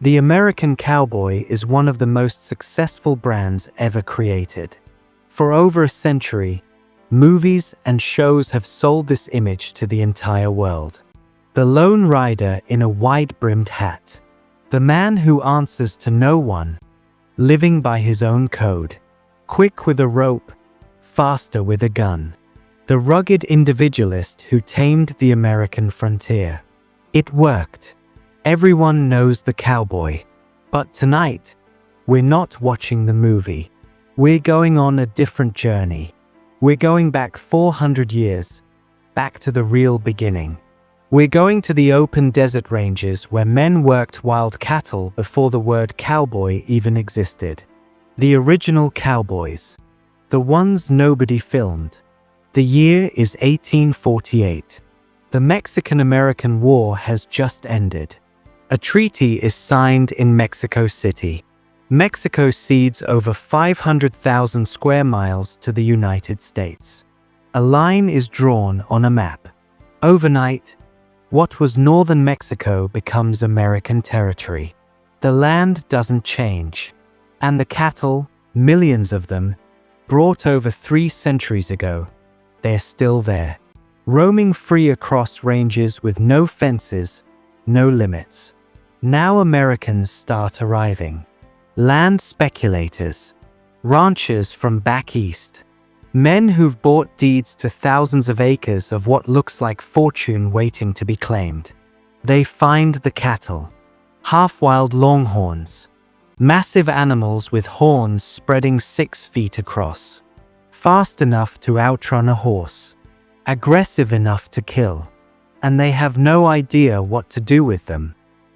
The American cowboy is one of the most successful brands ever created. For over a century, movies and shows have sold this image to the entire world. The lone rider in a wide-brimmed hat. The man who answers to no one, living by his own code. Quick with a rope, faster with a gun. The rugged individualist who tamed the American frontier. It worked. Everyone knows the cowboy. But tonight, we're not watching the movie. We're going on a different journey. We're going back 400 years, back to the real beginning. We're going to the open desert ranges where men worked wild cattle before the word cowboy even existed. The original cowboys. The ones nobody filmed. The year is 1848. The Mexican-American War has just ended. A treaty is signed in Mexico City. Mexico cedes over 500,000 square miles to the United States. A line is drawn on a map. Overnight, what was northern Mexico becomes American territory. The land doesn't change. And the cattle, millions of them, brought over 3 centuries ago, they're still there. Roaming free across ranges with no fences, no limits. Now Americans start arriving. Land speculators. Ranchers from back east. Men who've bought deeds to thousands of acres of what looks like fortune waiting to be claimed. They find the cattle. Half-wild longhorns. Massive animals with horns spreading 6 feet across. Fast enough to outrun a horse. Aggressive enough to kill. And they have no idea what to do with them.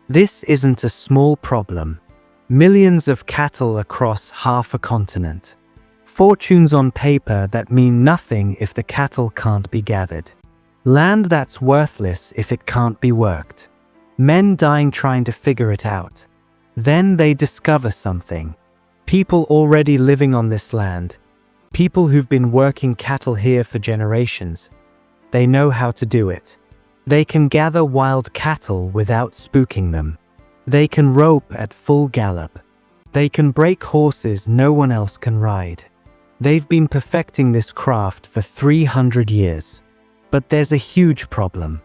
This isn't a small problem. Millions of cattle across half a continent. Fortunes on paper that mean nothing if the cattle can't be gathered. Land that's worthless if it can't be worked. Men dying trying to figure it out. Then they discover something. People already living on this land. People who've been working cattle here for generations. They know how to do it. They can gather wild cattle without spooking them. They can rope at full gallop. They can break horses no one else can ride. They've been perfecting this craft for 300 years. But there's a huge problem.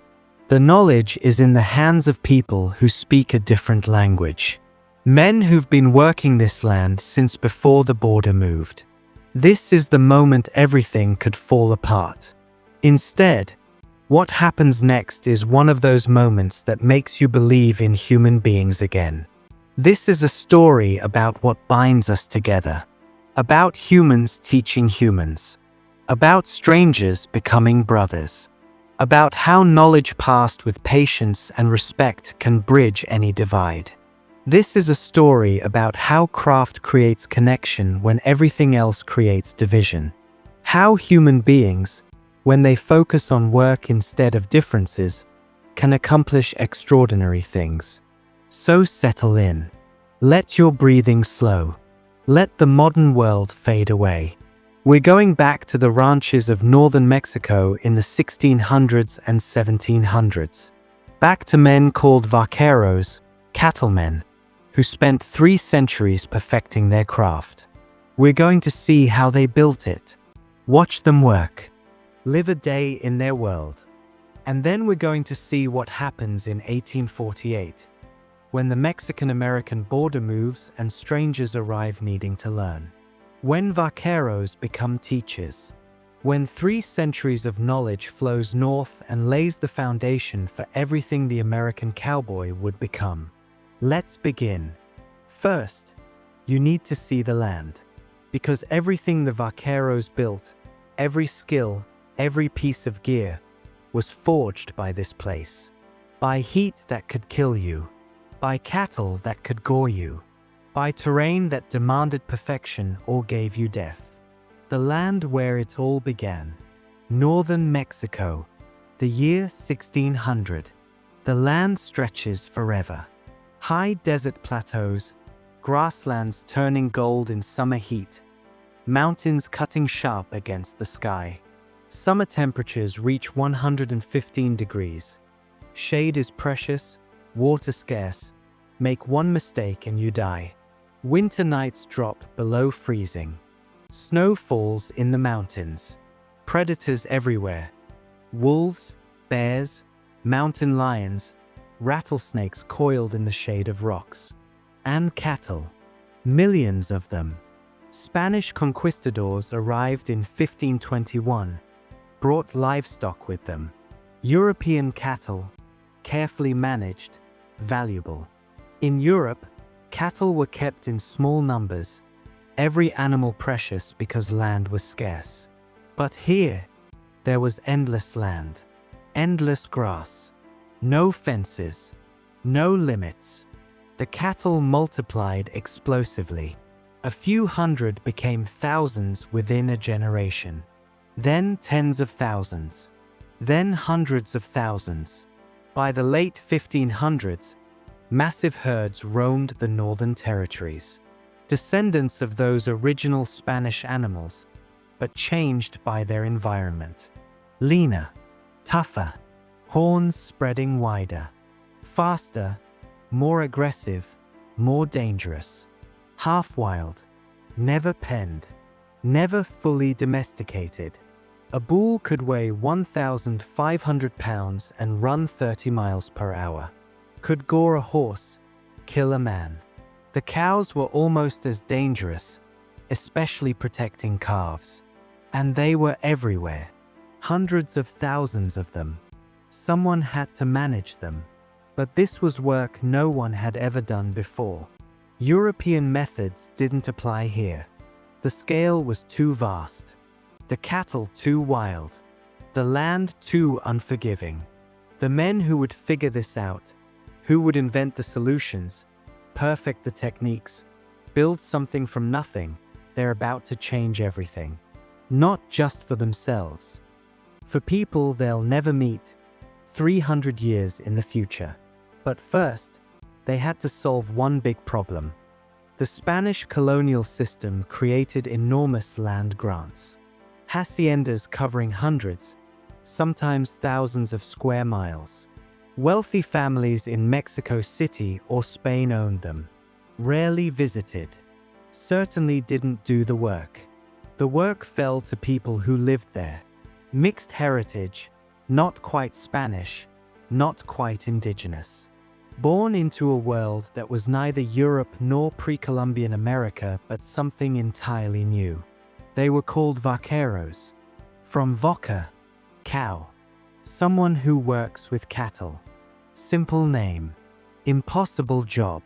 The knowledge is in the hands of people who speak a different language. Men who've been working this land since before the border moved. This is the moment everything could fall apart. Instead, what happens next is one of those moments that makes you believe in human beings again. This is a story about what binds us together. About humans teaching humans. About strangers becoming brothers. About how knowledge passed with patience and respect can bridge any divide. This is a story about how craft creates connection when everything else creates division. How human beings, when they focus on work instead of differences, can accomplish extraordinary things. So settle in. Let your breathing slow. Let the modern world fade away. We're going back to the ranches of northern Mexico in the 1600s and 1700s. Back to men called Vaqueros, cattlemen, who spent 3 centuries perfecting their craft. We're going to see how they built it. Watch them work. Live a day in their world. And then we're going to see what happens in 1848, when the Mexican-American border moves and strangers arrive needing to learn. When vaqueros become teachers. When 3 centuries of knowledge flows north and lays the foundation for everything the American cowboy would become. Let's begin. First, you need to see the land. Because everything the vaqueros built, every skill, every piece of gear, was forged by this place. By heat that could kill you. By cattle that could gore you. By terrain that demanded perfection or gave you death. The land where it all began. Northern Mexico. The year 1600. The land stretches forever. High desert plateaus, grasslands turning gold in summer heat, mountains cutting sharp against the sky. Summer temperatures reach 115 degrees. Shade is precious, water scarce, Make one mistake and you die. Winter nights drop below freezing. Snow falls in the mountains. Predators everywhere. Wolves, bears, mountain lions, rattlesnakes coiled in the shade of rocks. And cattle. Millions of them. Spanish conquistadors arrived in 1521, brought livestock with them. European cattle, carefully managed, valuable. In Europe, cattle were kept in small numbers, every animal precious because land was scarce. But here, there was endless land, endless grass, no fences, no limits. The cattle multiplied explosively. A few hundred became thousands within a generation. Then tens of thousands. Then hundreds of thousands. By the late 1500s, massive herds roamed the northern territories. Descendants of those original Spanish animals, but changed by their environment. Leaner, tougher, horns spreading wider. Faster, more aggressive, more dangerous. Half-wild, never penned, never fully domesticated. A bull could weigh 1,500 pounds and run 30 miles per hour. Could gore a horse, kill a man. The cows were almost as dangerous, especially protecting calves. And they were everywhere. Hundreds of thousands of them. Someone had to manage them. But this was work no one had ever done before. European methods didn't apply here. The scale was too vast. The cattle too wild. The land too unforgiving. The men who would figure this out, who would invent the solutions, perfect the techniques, build something from nothing, they're about to change everything. Not just for themselves. For people they'll never meet 300 years in the future. But first, they had to solve one big problem. The Spanish colonial system created enormous land grants. Haciendas covering hundreds, sometimes thousands of square miles. Wealthy families in Mexico City or Spain owned them. Rarely visited. Certainly didn't do the work. The work fell to people who lived there. Mixed heritage, not quite Spanish, not quite indigenous. Born into a world that was neither Europe nor pre-Columbian America but something entirely new. They were called Vaqueros. From vaca, cow. Someone who works with cattle. Simple name. Impossible job.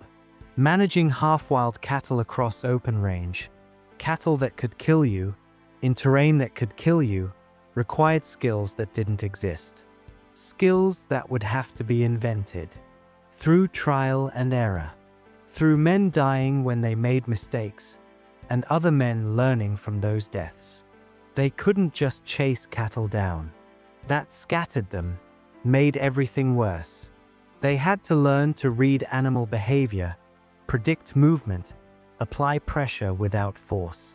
Managing half-wild cattle across open range. Cattle that could kill you, in terrain that could kill you, required skills that didn't exist. Skills that would have to be invented. Through trial and error. Through men dying when they made mistakes, and other men learning from those deaths. They couldn't just chase cattle down. That scattered them, made everything worse. They had to learn to read animal behavior, predict movement, apply pressure without force.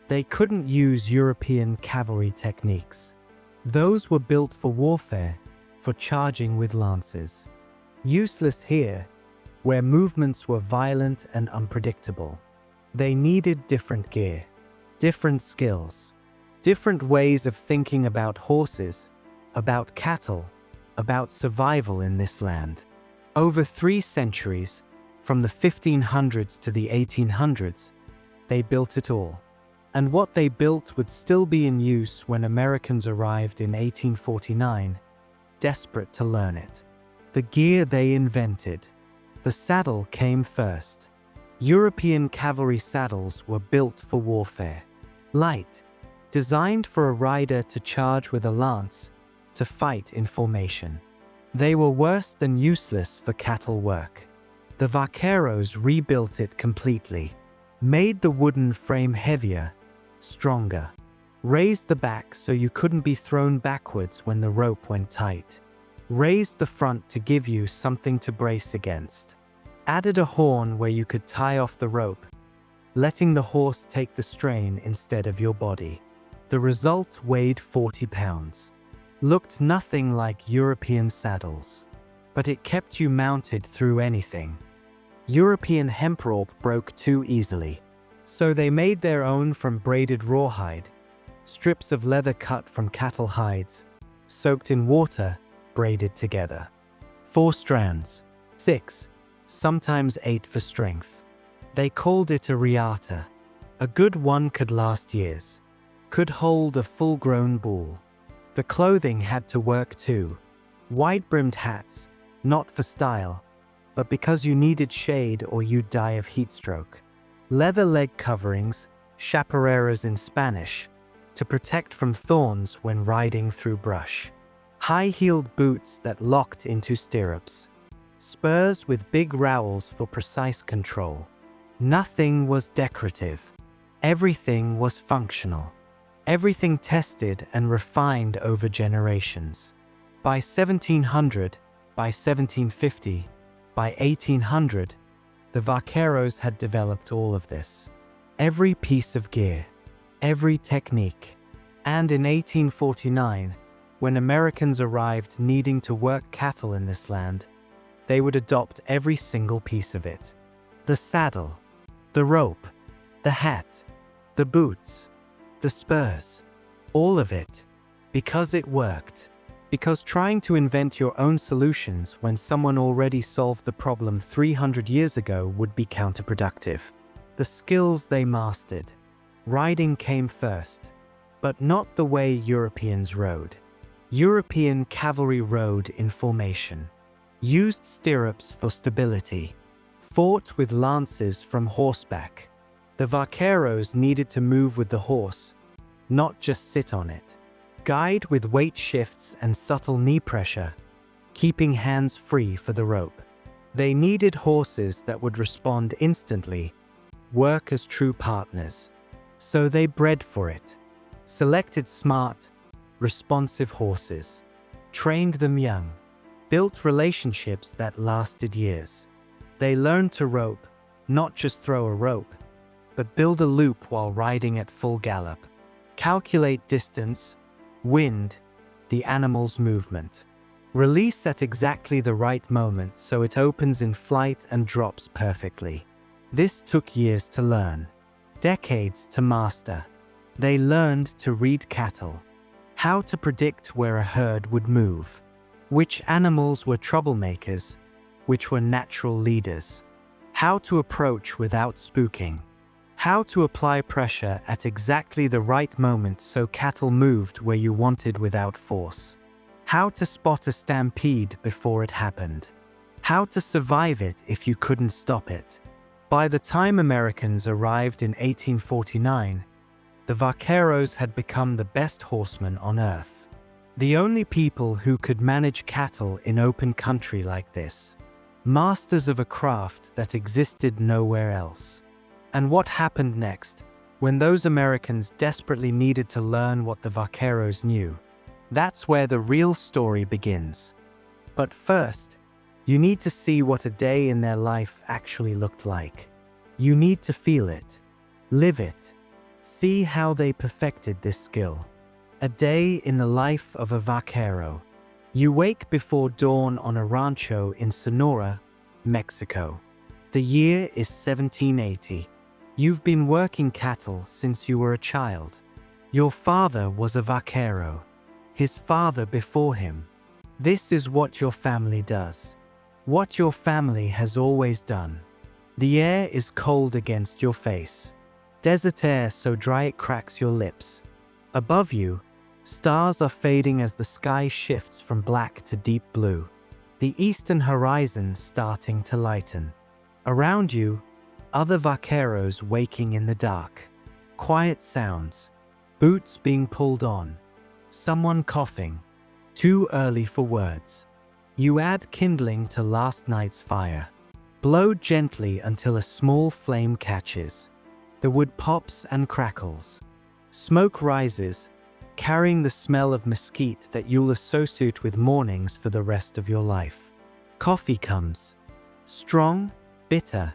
They couldn't use European cavalry techniques. Those were built for warfare, for charging with lances. Useless here, where movements were violent and unpredictable. They needed different gear, different skills, different ways of thinking about horses, about cattle, about survival in this land. Over 3 centuries, from the 1500s to the 1800s, they built it all. And what they built would still be in use when Americans arrived in 1849, desperate to learn it. The gear they invented. The saddle came first. European cavalry saddles were built for warfare. Light, designed for a rider to charge with a lance, to fight in formation. They were worse than useless for cattle work. The Vaqueros rebuilt it completely, made the wooden frame heavier, stronger, raised the back so you couldn't be thrown backwards when the rope went tight, raised the front to give you something to brace against, added a horn where you could tie off the rope, letting the horse take the strain instead of your body. The result weighed 40 pounds. Looked nothing like European saddles, but it kept you mounted through anything. European hemp rope broke too easily. So they made their own from braided rawhide, strips of leather cut from cattle hides, soaked in water, braided together. 4 strands, 6, sometimes 8 for strength. They called it a riata. A good one could last years, could hold a full-grown bull. The clothing had to work too. Wide-brimmed hats, not for style, but because you needed shade or you'd die of heatstroke. Leather leg coverings, chaparreras in Spanish, to protect from thorns when riding through brush. High-heeled boots that locked into stirrups. Spurs with big rowels for precise control. Nothing was decorative. Everything was functional. Everything tested and refined over generations. By 1700, by 1750, by 1800, the Vaqueros had developed all of this. Every piece of gear, every technique. And in 1849, when Americans arrived needing to work cattle in this land, they would adopt every single piece of it. The saddle, the rope, the hat, the boots, the spurs, all of it, because it worked. Because trying to invent your own solutions when someone already solved the problem 300 years ago would be counterproductive. The skills they mastered. Riding came first, but not the way Europeans rode. European cavalry rode in formation, used stirrups for stability, fought with lances from horseback. The Vaqueros needed to move with the horse, not just sit on it. Guide with weight shifts and subtle knee pressure, keeping hands free for the rope. They needed horses that would respond instantly, work as true partners. So they bred for it, selected smart, responsive horses, trained them young, built relationships that lasted years. They learned to rope, not just throw a rope, but build a loop while riding at full gallop. Calculate distance, wind, the animal's movement. Release at exactly the right moment so it opens in flight and drops perfectly. This took years to learn, decades to master. They learned to read cattle, how to predict where a herd would move, which animals were troublemakers, which were natural leaders, how to approach without spooking, how to apply pressure at exactly the right moment so cattle moved where you wanted without force, how to spot a stampede before it happened, how to survive it if you couldn't stop it. By the time Americans arrived in 1849, the Vaqueros had become the best horsemen on earth. The only people who could manage cattle in open country like this. Masters of a craft that existed nowhere else. And what happened next, when those Americans desperately needed to learn what the Vaqueros knew? That's where the real story begins. But first, you need to see what a day in their life actually looked like. You need to feel it, live it, see how they perfected this skill. A day in the life of a Vaquero. You wake before dawn on a rancho in Sonora, Mexico. The year is 1780. You've been working cattle since you were a child. Your father was a Vaquero, his father before him. This is what your family does, what your family has always done. The air is cold against your face, desert air so dry it cracks your lips. Above you, stars are fading as the sky shifts from black to deep blue, the eastern horizon starting to lighten. Around you, other Vaqueros waking in the dark. Quiet sounds, boots being pulled on, someone coughing, too early for words. You add kindling to last night's fire. Blow gently until a small flame catches. The wood pops and crackles. Smoke rises, carrying the smell of mesquite that you'll associate with mornings for the rest of your life. Coffee comes. Strong, bitter,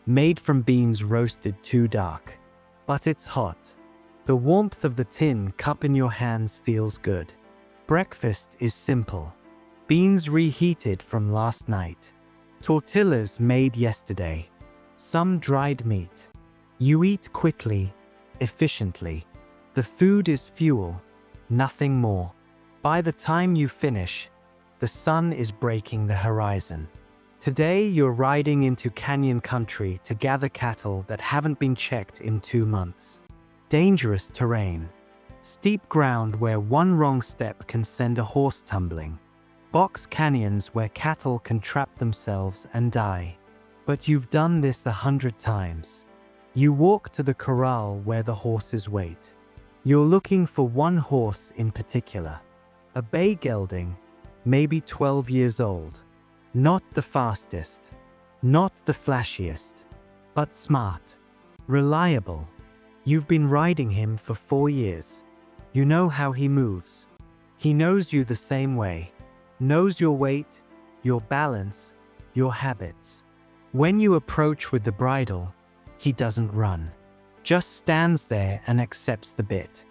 made from beans roasted too dark. But it's hot. The warmth of the tin cup in your hands feels good. Breakfast is simple. Beans reheated from last night. Tortillas made yesterday. Some dried meat. You eat quickly, efficiently. The food is fuel, nothing more. By the time you finish, the sun is breaking the horizon. Today you're riding into canyon country to gather cattle that haven't been checked in 2 months. Dangerous terrain. Steep ground where one wrong step can send a horse tumbling. Box canyons where cattle can trap themselves and die. But you've done this 100 times. You walk to the corral where the horses wait. You're looking for one horse in particular. A bay gelding, maybe 12 years old. Not the fastest, not the flashiest, but smart, reliable. You've been riding him for 4 years. You know how he moves. He knows you the same way. Knows your weight, your balance, your habits. When you approach with the bridle, he doesn't run. Just stands there and accepts the bit.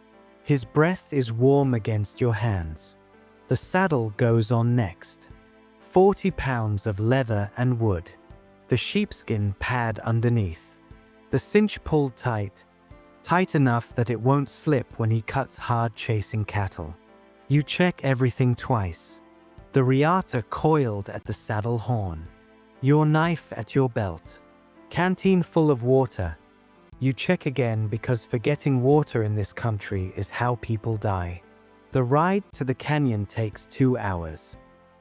His breath is warm against your hands. The saddle goes on next. 40 pounds of leather and wood. The sheepskin pad underneath. The cinch pulled tight. Tight enough that it won't slip when he cuts hard chasing cattle. You check everything twice. The riata coiled at the saddle horn. Your knife at your belt. Canteen full of water. You check again because forgetting water in this country is how people die. The ride to the canyon takes 2 hours.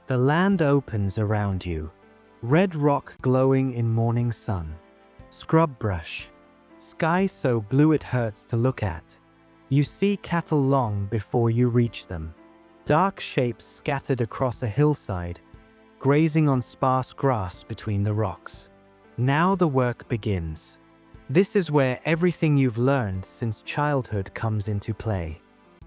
The land opens around you. Red rock glowing in morning sun. Scrub brush. Sky so blue it hurts to look at. You see cattle long before you reach them. Dark shapes scattered across a hillside, grazing on sparse grass between the rocks. Now the work begins. This is where everything you've learned since childhood comes into play.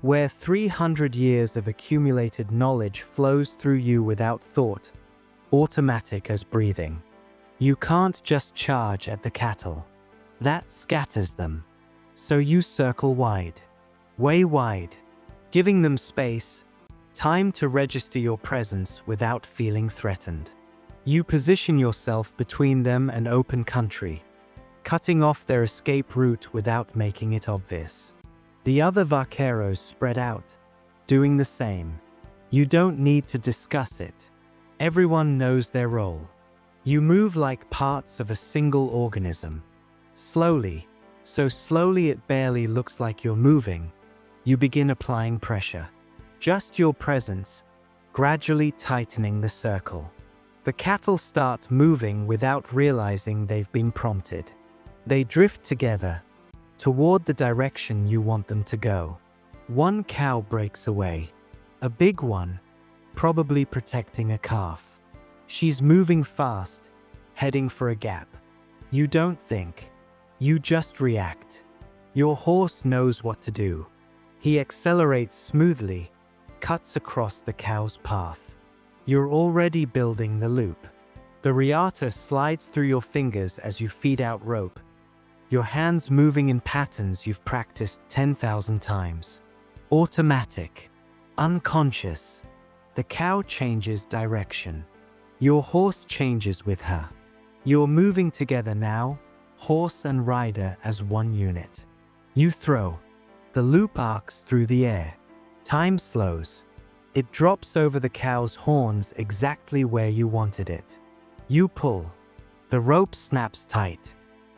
Where 300 years of accumulated knowledge flows through you without thought, automatic as breathing. You can't just charge at the cattle. That scatters them. So you circle wide. Way wide. Giving them space, time to register your presence without feeling threatened. You position yourself between them and open country, cutting off their escape route without making it obvious. The other vaqueros spread out, doing the same. You don't need to discuss it. Everyone knows their role. You move like parts of a single organism. Slowly, so slowly it barely looks like you're moving, you begin applying pressure. Just your presence, gradually tightening the circle. The cattle start moving without realizing they've been prompted. They drift together, toward the direction you want them to go. One cow breaks away. A big one, probably protecting a calf. She's moving fast, heading for a gap. You don't think. You just react. Your horse knows what to do. He accelerates smoothly, cuts across the cow's path. You're already building the loop. The riata slides through your fingers as you feed out rope, your hands moving in patterns you've practiced 10,000 times. Automatic, unconscious. The cow changes direction. Your horse changes with her. You're moving together now, horse and rider as one unit. You throw. The loop arcs through the air. Time slows. It drops over the cow's horns exactly where you wanted it. You pull. The rope snaps tight.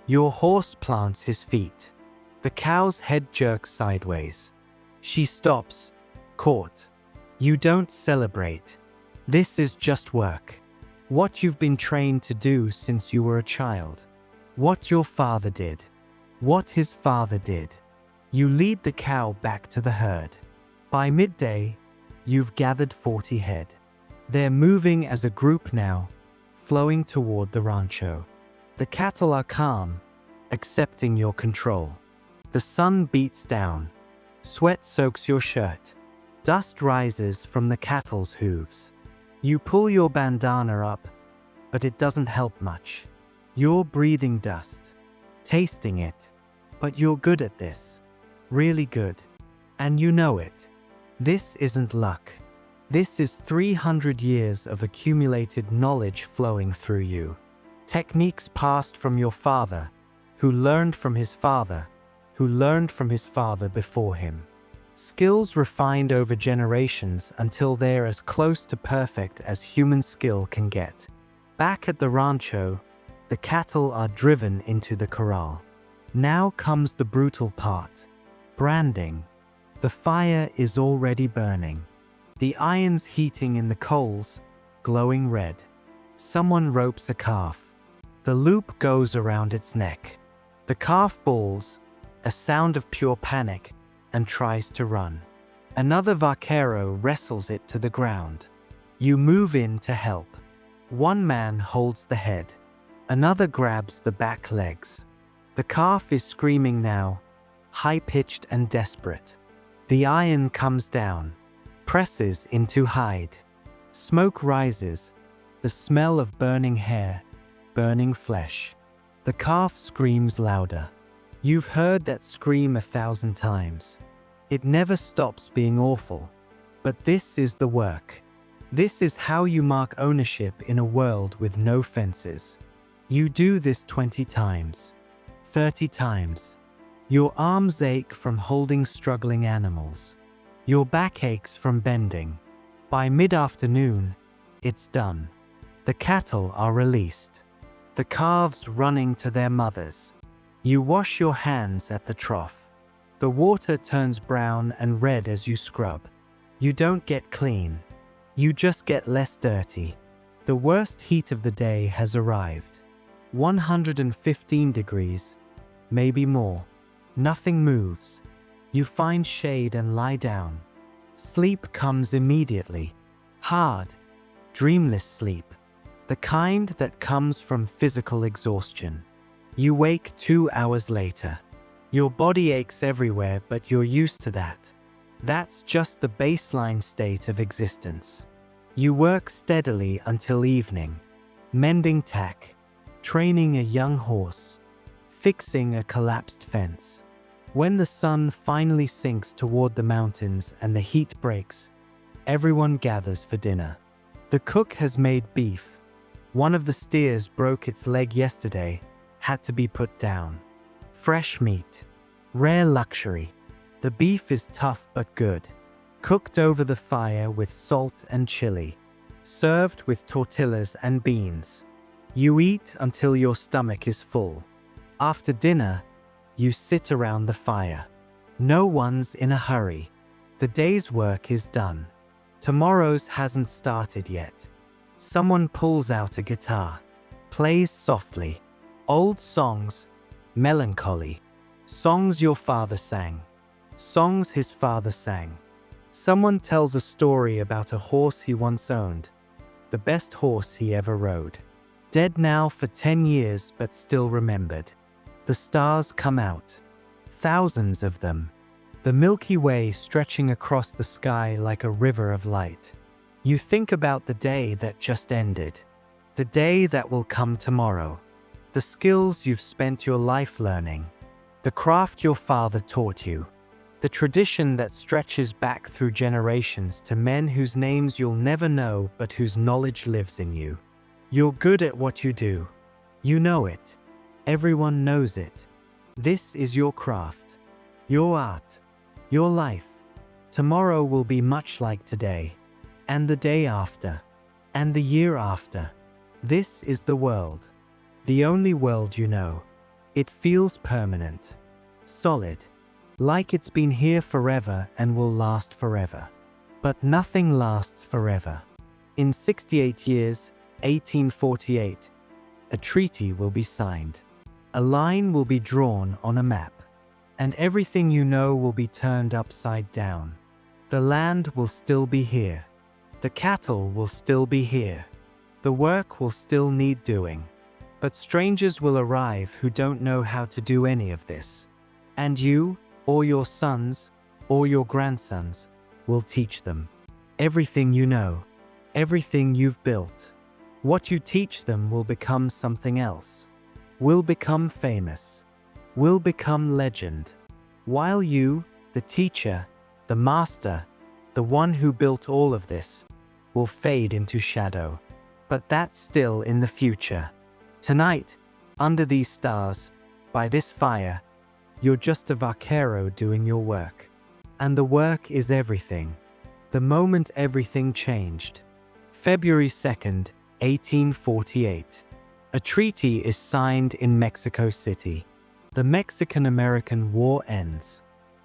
Your horse plants his feet. The cow's head jerks sideways. She stops, caught. You don't celebrate. This is just work. What you've been trained to do since you were a child. What your father did. What his father did. You lead the cow back to the herd. By midday, you've gathered 40 head. They're moving as a group now, flowing toward the rancho. The cattle are calm, accepting your control. The sun beats down. Sweat soaks your shirt. Dust rises from the cattle's hooves. You pull your bandana up, but it doesn't help much. You're breathing dust, tasting it, but you're good at this. Really good. And you know it. This isn't luck. This is 300 years of accumulated knowledge flowing through you. Techniques passed from your father, who learned from his father, who learned from his father before him. Skills refined over generations until they're as close to perfect as human skill can get. Back at the rancho, the cattle are driven into the corral. Now comes the brutal part. Branding. The fire is already burning. The iron's heating in the coals, glowing red. Someone ropes a calf. The loop goes around its neck. The calf bawls, a sound of pure panic, and tries to run. Another vaquero wrestles it to the ground. You move in to help. One man holds the head. Another grabs the back legs. The calf is screaming now, high-pitched and desperate. The iron comes down, presses into hide. Smoke rises, the smell of burning hair, burning flesh. The calf screams louder. You've heard that scream 1,000 times. It never stops being awful. But this is the work. This is how you mark ownership in a world with no fences. You do this 20 times, 30 times. Your arms ache from holding struggling animals. Your back aches from bending. By mid-afternoon, it's done. The cattle are released. The calves running to their mothers. You wash your hands at the trough. The water turns brown and red as you scrub. You don't get clean. You just get less dirty. The worst heat of the day has arrived. 115 degrees, maybe more. Nothing moves. You find shade and lie down. Sleep comes immediately. Hard, dreamless sleep. The kind that comes from physical exhaustion. You wake 2 hours later. Your body aches everywhere, but you're used to that. That's just the baseline state of existence. You work steadily until evening. Mending tack. Training a young horse. Fixing a collapsed fence. When the sun finally sinks toward the mountains and the heat breaks, everyone gathers for dinner. The cook has made beef. One of the steers broke its leg yesterday, had to be put down. Fresh meat. Rare luxury. The beef is tough but good. Cooked over the fire with salt and chili. Served with tortillas and beans. You eat until your stomach is full. After dinner, you sit around the fire. No one's in a hurry. The day's work is done. Tomorrow's hasn't started yet. Someone pulls out a guitar. Plays softly. Old songs. Melancholy. Songs your father sang. Songs his father sang. Someone tells a story about a horse he once owned. The best horse he ever rode. Dead now for 10 years but still remembered. The stars come out. Thousands of them. The Milky Way stretching across the sky like a river of light. You think about the day that just ended. The day that will come tomorrow. The skills you've spent your life learning. The craft your father taught you. The tradition that stretches back through generations to men whose names you'll never know but whose knowledge lives in you. You're good at what you do. You know it. Everyone knows it. This is your craft. Your art. Your life. Tomorrow will be much like today. And the day after. And the year after. This is the world. The only world you know. It feels permanent. Solid. Like it's been here forever and will last forever. But nothing lasts forever. In 68 years, 1848, a treaty will be signed. A line will be drawn on a map. And everything you know will be turned upside down. The land will still be here. The cattle will still be here. The work will still need doing. But strangers will arrive who don't know how to do any of this. And you, or your sons, or your grandsons, will teach them. Everything you know, everything you've built. What you teach them will become something else. Will become famous. Will become legend. While you, the teacher, the master, the one who built all of this, will fade into shadow. But that's still in the future. Tonight, under these stars, by this fire, you're just a vaquero doing your work. And the work is everything. The moment everything changed. February 2nd, 1848. A treaty is signed in Mexico City. The Mexican-American War ends.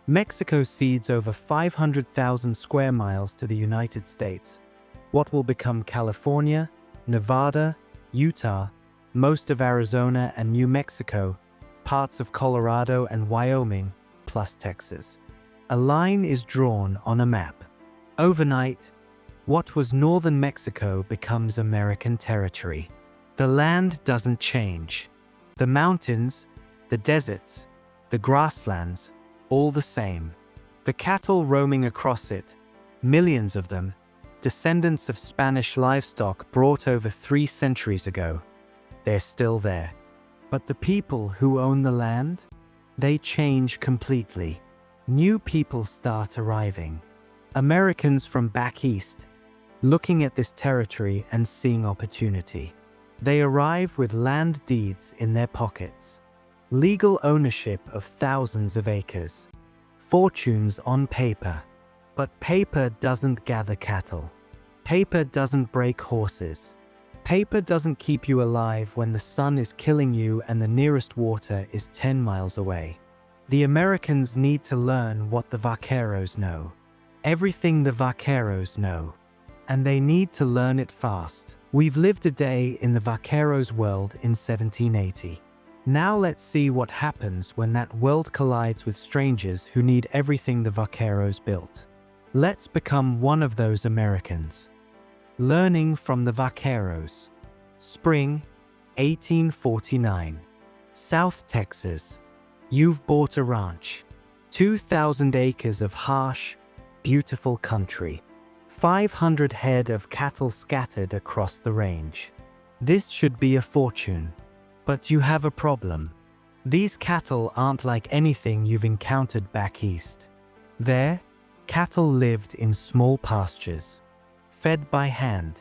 Mexico cedes over 500,000 square miles to the United States. What will become California, Nevada, Utah, most of Arizona and New Mexico, parts of Colorado and Wyoming, plus Texas. A line is drawn on a map. Overnight, what was northern Mexico becomes American territory. The land doesn't change. The mountains, the deserts, the grasslands, all the same. The cattle roaming across it, millions of them, descendants of Spanish livestock brought over 3 centuries ago. They're still there. But the people who own the land? They change completely. New people start arriving. Americans from back east, looking at this territory and seeing opportunity. They arrive with land deeds in their pockets. Legal ownership of thousands of acres. Fortunes on paper. But paper doesn't gather cattle. Paper doesn't break horses. Paper doesn't keep you alive when the sun is killing you and the nearest water is 10 miles away. The Americans need to learn what the Vaqueros know. Everything the Vaqueros know. And they need to learn it fast. We've lived a day in the Vaqueros' world in 1780. Now let's see what happens when that world collides with strangers who need everything the Vaqueros built. Let's become one of those Americans. Learning from the Vaqueros. Spring, 1849. South Texas. You've bought a ranch. 2,000 acres of harsh, beautiful country. 500 head of cattle scattered across the range. This should be a fortune. But you have a problem. These cattle aren't like anything you've encountered back east. There, cattle lived in small pastures. Fed by hand,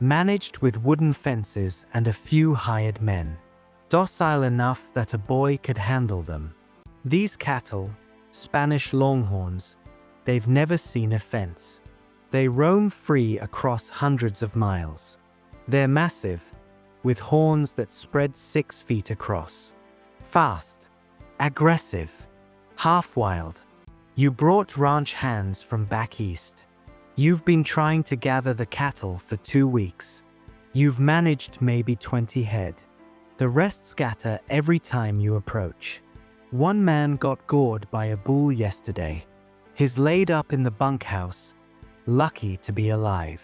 managed with wooden fences and a few hired men, docile enough that a boy could handle them. These cattle, Spanish longhorns, they've never seen a fence. They roam free across hundreds of miles. They're massive, with horns that spread 6 feet across. Fast, aggressive, half-wild. You brought ranch hands from back east. You've been trying to gather the cattle for 2 weeks. You've managed maybe 20 head. The rest scatter every time you approach. One man got gored by a bull yesterday. He's laid up in the bunkhouse, lucky to be alive.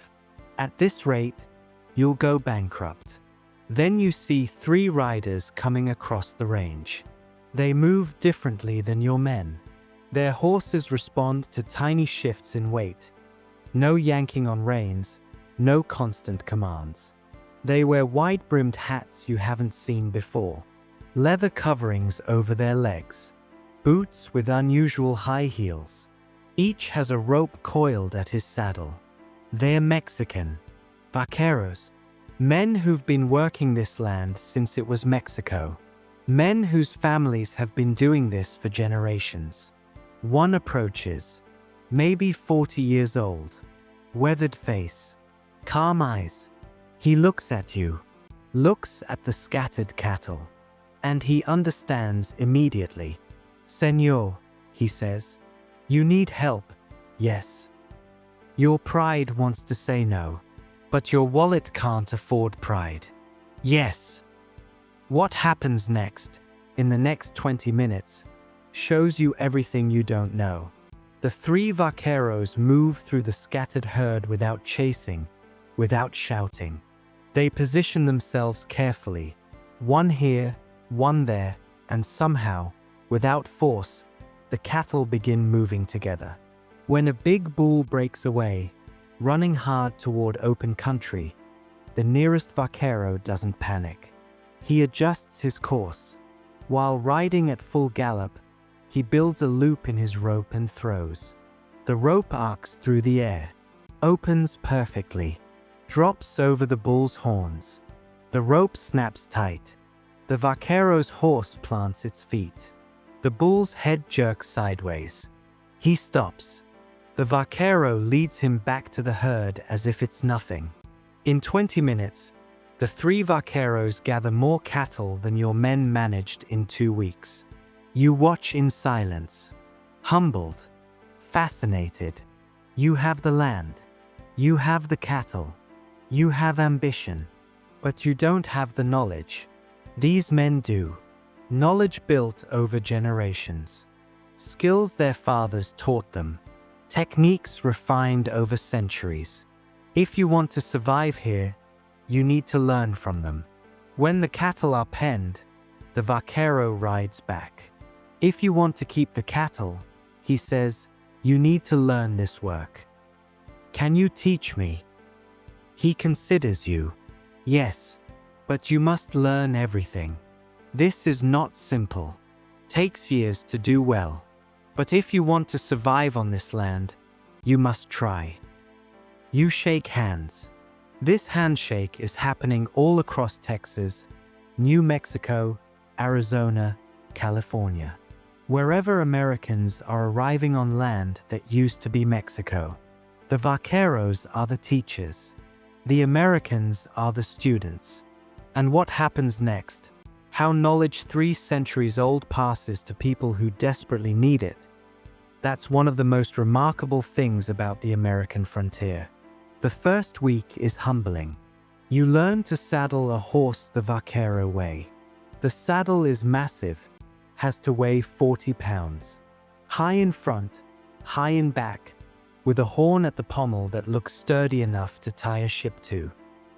At this rate, you'll go bankrupt. Then you see 3 riders coming across the range. They move differently than your men. Their horses respond to tiny shifts in weight. No yanking on reins, no constant commands. They wear wide-brimmed hats you haven't seen before. Leather coverings over their legs. Boots with unusual high heels. Each has a rope coiled at his saddle. They're Mexican. Vaqueros. Men who've been working this land since it was Mexico. Men whose families have been doing this for generations. One approaches. Maybe 40 years old. Weathered face. Calm eyes. He looks at you. Looks at the scattered cattle. And he understands immediately. Señor, he says. You need help, yes. Your pride wants to say no. But your wallet can't afford pride. Yes. What happens next, in the next 20 minutes, shows you everything you don't know. The 3 vaqueros move through the scattered herd without chasing, without shouting. They position themselves carefully, one here, one there, and somehow, without force, the cattle begin moving together. When a big bull breaks away, running hard toward open country, the nearest vaquero doesn't panic. He adjusts his course. While riding at full gallop, he builds a loop in his rope and throws. The rope arcs through the air, opens perfectly, drops over the bull's horns. The rope snaps tight. The vaquero's horse plants its feet. The bull's head jerks sideways. He stops. The vaquero leads him back to the herd as if it's nothing. In 20 minutes, the 3 vaqueros gather more cattle than your men managed in 2 weeks. You watch in silence, humbled, fascinated. You have the land. You have the cattle. You have ambition. But you don't have the knowledge. These men do. Knowledge built over generations. Skills their fathers taught them. Techniques refined over centuries. If you want to survive here, you need to learn from them. When the cattle are penned, the vaquero rides back. If you want to keep the cattle, he says, you need to learn this work. Can you teach me? He considers you. Yes, but you must learn everything. This is not simple. Takes years to do well. But if you want to survive on this land, you must try. You shake hands. This handshake is happening all across Texas, New Mexico, Arizona, California. Wherever Americans are arriving on land that used to be Mexico, the vaqueros are the teachers. The Americans are the students. And what happens next? How knowledge 3 centuries old passes to people who desperately need it. That's one of the most remarkable things about the American frontier. The first week is humbling. You learn to saddle a horse the vaquero way. The saddle is massive, has to weigh 40 pounds. High in front, high in back, with a horn at the pommel that looks sturdy enough to tie a ship to.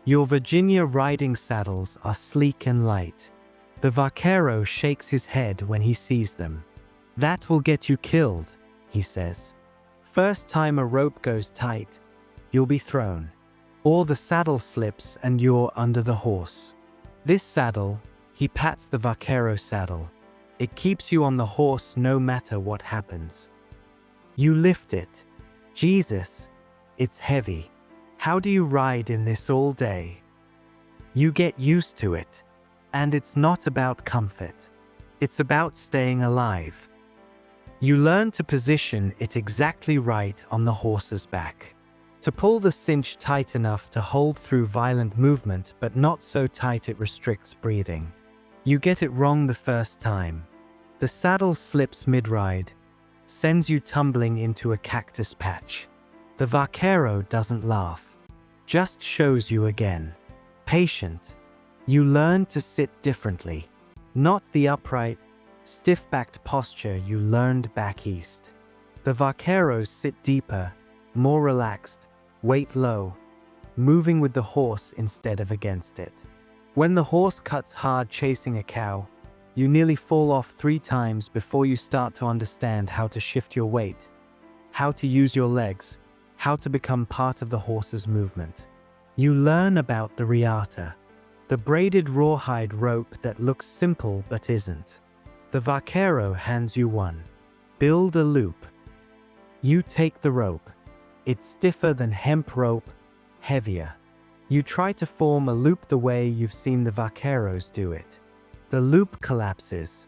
Your Virginia riding saddles are sleek and light. The vaquero shakes his head when he sees them. That will get you killed, he says. First time a rope goes tight, you'll be thrown. Or the saddle slips and you're under the horse. This saddle, he pats the vaquero saddle. It keeps you on the horse no matter what happens. You lift it. Jesus, it's heavy. How do you ride in this all day? You get used to it. And it's not about comfort. It's about staying alive. You learn to position it exactly right on the horse's back. To pull the cinch tight enough to hold through violent movement, but not so tight it restricts breathing. You get it wrong the first time. The saddle slips mid-ride, sends you tumbling into a cactus patch. The vaquero doesn't laugh, just shows you again. Patient. You learn to sit differently, not the upright, stiff-backed posture you learned back east. The vaqueros sit deeper, more relaxed, weight low, moving with the horse instead of against it. When the horse cuts hard chasing a cow, you nearly fall off 3 times before you start to understand how to shift your weight, how to use your legs, how to become part of the horse's movement. You learn about the riata, the braided rawhide rope that looks simple but isn't. The vaquero hands you one. Build a loop. You take the rope. It's stiffer than hemp rope, heavier. You try to form a loop the way you've seen the vaqueros do it. The loop collapses.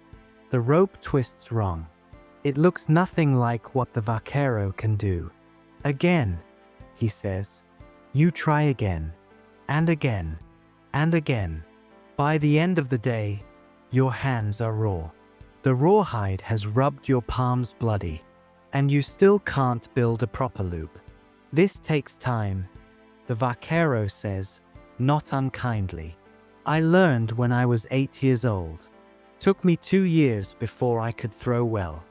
The rope twists wrong. It looks nothing like what the vaquero can do. Again, he says. You try again, and again, and again. By the end of the day, your hands are raw. The rawhide has rubbed your palms bloody, and you still can't build a proper loop. This takes time, the vaquero says, not unkindly. I learned when I was 8 years old. Took me 2 years before I could throw well.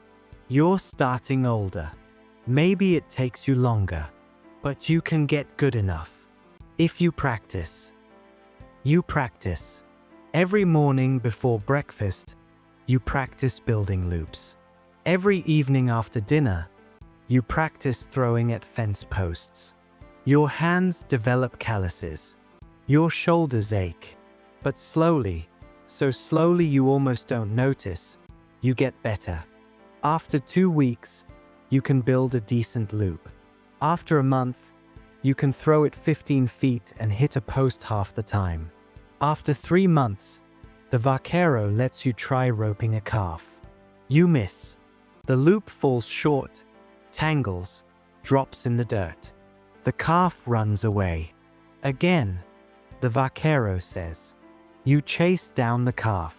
You're starting older. Maybe it takes you longer, but you can get good enough. If you practice. You practice. Every morning before breakfast, you practice building loops. Every evening after dinner, you practice throwing at fence posts. Your hands develop calluses. Your shoulders ache. But slowly, so slowly you almost don't notice, you get better. After 2 weeks, you can build a decent loop. After a month, you can throw it 15 feet and hit a post half the time. After 3 months, the Vaquero lets you try roping a calf. You miss. The loop falls short, tangles, drops in the dirt. The calf runs away. Again, the Vaquero says. You chase down the calf.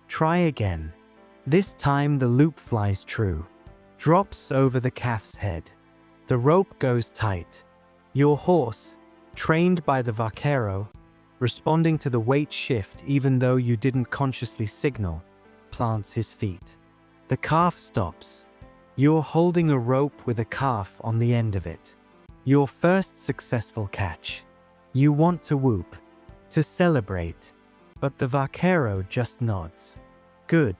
Try again. This time the loop flies true. Drops over the calf's head. The rope goes tight. Your horse, trained by the Vaquero, responding to the weight shift even though you didn't consciously signal, plants his feet. The calf stops. You're holding a rope with a calf on the end of it. Your first successful catch. You want to whoop, to celebrate, but the Vaquero just nods. Good.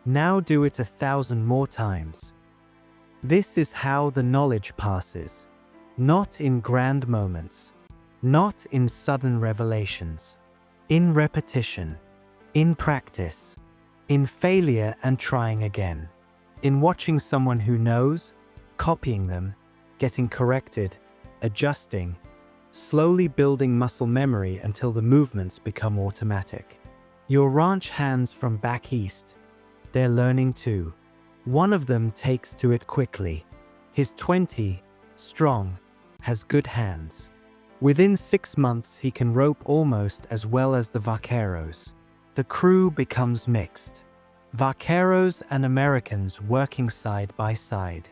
Now do it 1,000 more times. This is how the knowledge passes. Not in grand moments. Not in sudden revelations. In repetition. In practice. In failure and trying again. In watching someone who knows, copying them, getting corrected, adjusting, slowly building muscle memory until the movements become automatic. Your ranch hands from back east, they're learning too. One of them takes to it quickly. He's 20, strong, has good hands. Within 6 months he can rope almost as well as the Vaqueros. The crew becomes mixed. Vaqueros and Americans working side by side.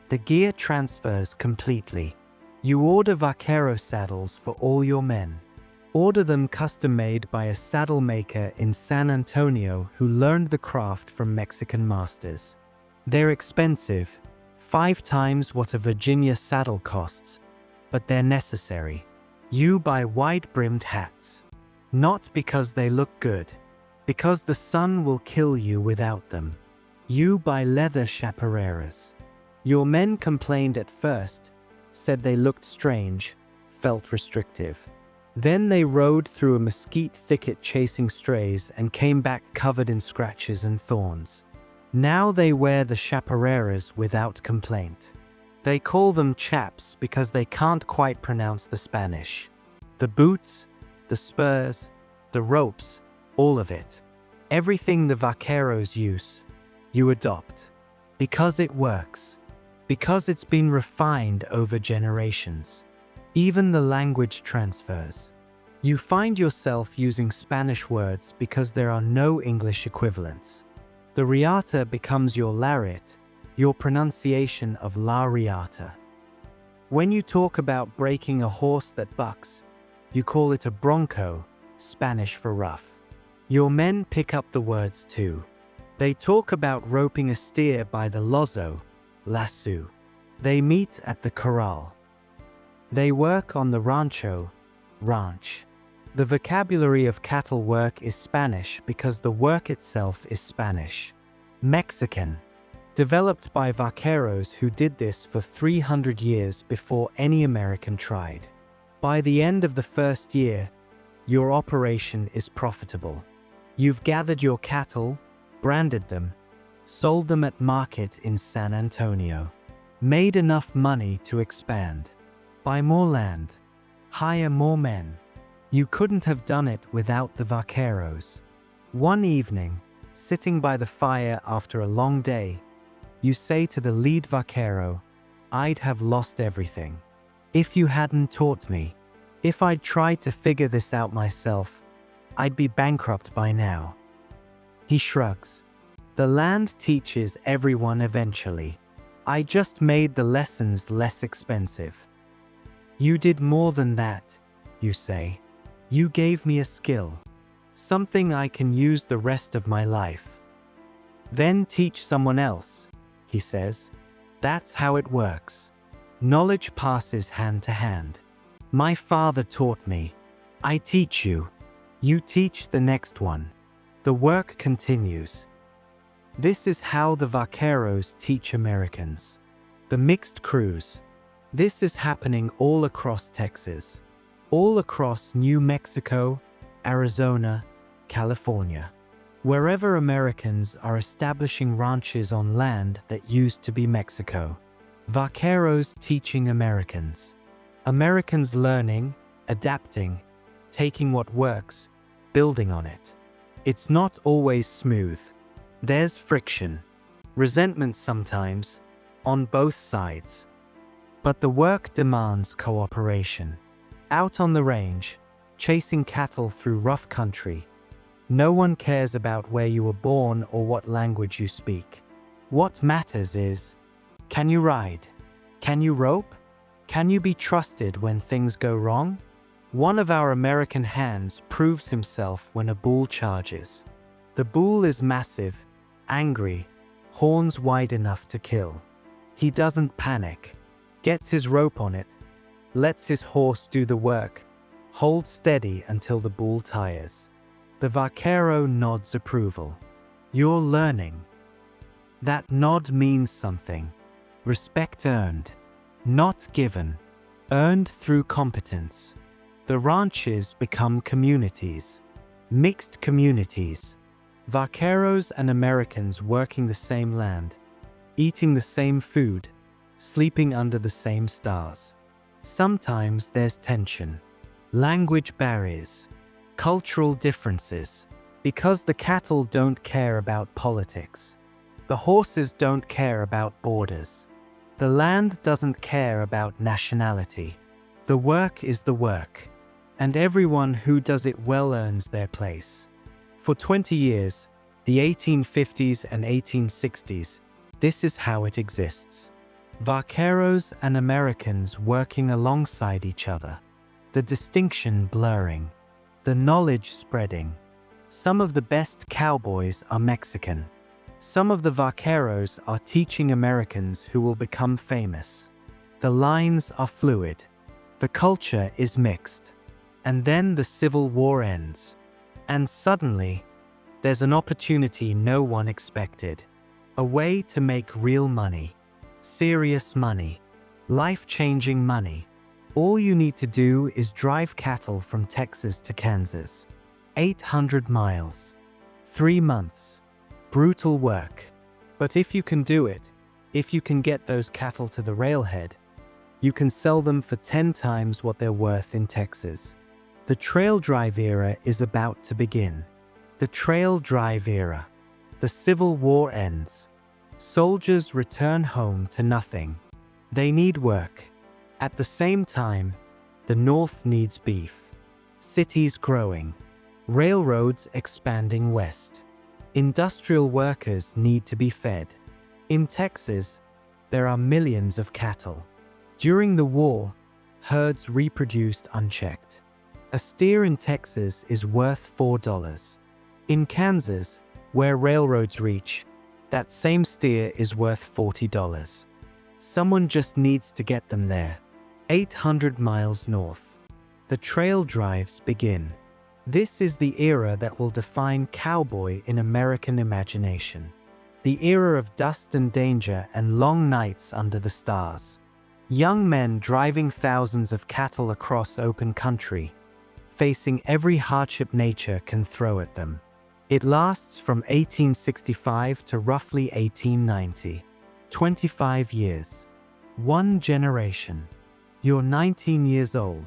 The gear transfers completely. You order Vaquero saddles for all your men. Order them custom-made by a saddle maker in San Antonio who learned the craft from Mexican masters. They're expensive, 5 times what a Virginia saddle costs, but they're necessary. You buy wide-brimmed hats. Not because they look good, because the sun will kill you without them. You buy leather chaparreras. Your men complained at first, said they looked strange, felt restrictive. Then they rode through a mesquite thicket chasing strays and came back covered in scratches and thorns. Now they wear the chaparreras without complaint. They call them chaps because they can't quite pronounce the Spanish. The boots, the spurs, the ropes, all of it. Everything the Vaqueros use, you adopt. Because it works. Because it's been refined over generations. Even the language transfers. You find yourself using Spanish words because there are no English equivalents. The riata becomes your lariat, your pronunciation of la riata. When you talk about breaking a horse that bucks, you call it a bronco, Spanish for rough. Your men pick up the words too. They talk about roping a steer by the lozo, lasso. They meet at the corral. They work on the rancho, ranch. The vocabulary of cattle work is Spanish because the work itself is Spanish. Mexican. Developed by Vaqueros who did this for 300 years before any American tried. By the end of the first year, your operation is profitable. You've gathered your cattle, branded them, sold them at market in San Antonio. Made enough money to expand. Buy more land. Hire more men. You couldn't have done it without the Vaqueros. One evening, sitting by the fire after a long day, you say to the lead Vaquero, "I'd have lost everything. If you hadn't taught me. If I'd tried to figure this out myself, I'd be bankrupt by now." He shrugs. The land teaches everyone eventually. I just made the lessons less expensive. You did more than that, you say. You gave me a skill. Something I can use the rest of my life. Then teach someone else, he says. That's how it works. Knowledge passes hand to hand. My father taught me. I teach you. You teach the next one. The work continues. This is how the Vaqueros teach Americans. The mixed crews. This is happening all across Texas. All across New Mexico, Arizona, California. Wherever Americans are establishing ranches on land that used to be Mexico. Vaqueros teaching Americans. Americans learning, adapting, taking what works, building on it. It's not always smooth. There's friction, resentment sometimes, on both sides. But the work demands cooperation. Out on the range, chasing cattle through rough country, no one cares about where you were born or what language you speak. What matters is, can you ride? Can you rope? Can you be trusted when things go wrong? One of our American hands proves himself when a bull charges. The bull is massive, angry, horns wide enough to kill. He doesn't panic, gets his rope on it, lets his horse do the work, holds steady until the bull tires. The vaquero nods approval. You're learning. That nod means something. Respect earned, not given, earned through competence. The ranches become communities, mixed communities. Vaqueros and Americans working the same land, eating the same food, sleeping under the same stars. Sometimes there's tension, language barriers, cultural differences, because the cattle don't care about politics. The horses don't care about borders. The land doesn't care about nationality. The work is the work, and everyone who does it well earns their place. For 20 years, the 1850s and 1860s, this is how it exists. Vaqueros and Americans working alongside each other. The distinction blurring. The knowledge spreading. Some of the best cowboys are Mexican. Some of the vaqueros are teaching Americans who will become famous. The lines are fluid. The culture is mixed. And then the Civil War ends. And suddenly, there's an opportunity no one expected. A way to make real money. Serious money. Life-changing money. All you need to do is drive cattle from Texas to Kansas. 800 miles. 3 months. Brutal work. But if you can do it, if you can get those cattle to the railhead, you can sell them for 10 times what they're worth in Texas. The trail drive era is about to begin. The trail drive era. The Civil War ends. Soldiers return home to nothing. They need work. At the same time, the North needs beef. Cities growing. Railroads expanding west. Industrial workers need to be fed. In Texas, there are millions of cattle. During the war, herds reproduced unchecked. A steer in Texas is worth $4. In Kansas, where railroads reach, that same steer is worth $40. Someone just needs to get them there. 800 miles north. The trail drives begin. This is the era that will define cowboy in American imagination. The era of dust and danger and long nights under the stars. Young men driving thousands of cattle across open country, facing every hardship nature can throw at them. It lasts from 1865 to roughly 1890. 25 years. One generation. You're 19 years old.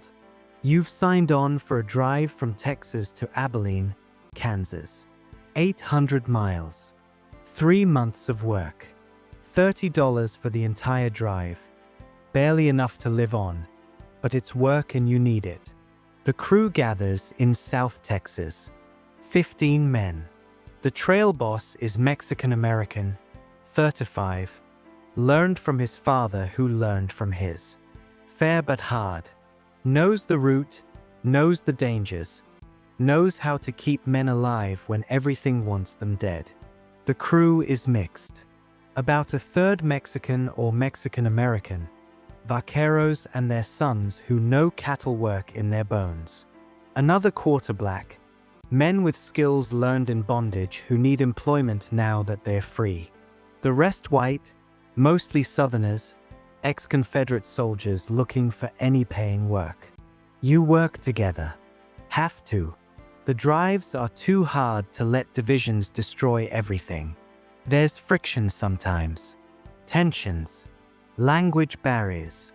You've signed on for a drive from Texas to Abilene, Kansas. 800 miles. 3 months of work. $30 for the entire drive. Barely enough to live on, but it's work and you need it. The crew gathers in South Texas. 15 men. The trail boss is Mexican-American, 35, learned from his father who learned from his. Fair but hard. Knows the route, knows the dangers, knows how to keep men alive when everything wants them dead. The crew is mixed. About a third Mexican or Mexican-American, vaqueros and their sons who know cattle work in their bones. Another quarter black, men with skills learned in bondage who need employment now that they're free. The rest white, mostly Southerners, ex-Confederate soldiers looking for any paying work. You work together. Have to. The drives are too hard to let divisions destroy everything. There's friction sometimes. Tensions. Language barriers.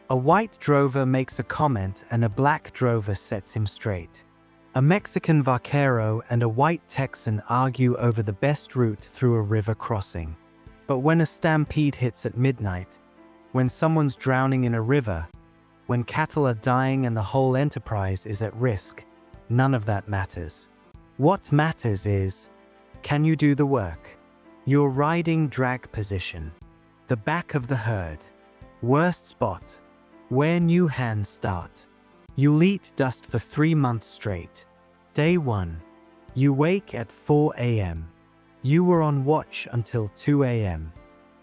A white drover makes a comment and a black drover sets him straight. A Mexican vaquero and a white Texan argue over the best route through a river crossing. But when a stampede hits at midnight, when someone's drowning in a river, when cattle are dying and the whole enterprise is at risk, none of that matters. What matters is, can you do the work? Your riding drag position. The back of the herd. Worst spot. Where new hands start. You'll eat dust for 3 months straight. Day 1. You wake at 4 a.m. You were on watch until 2 a.m.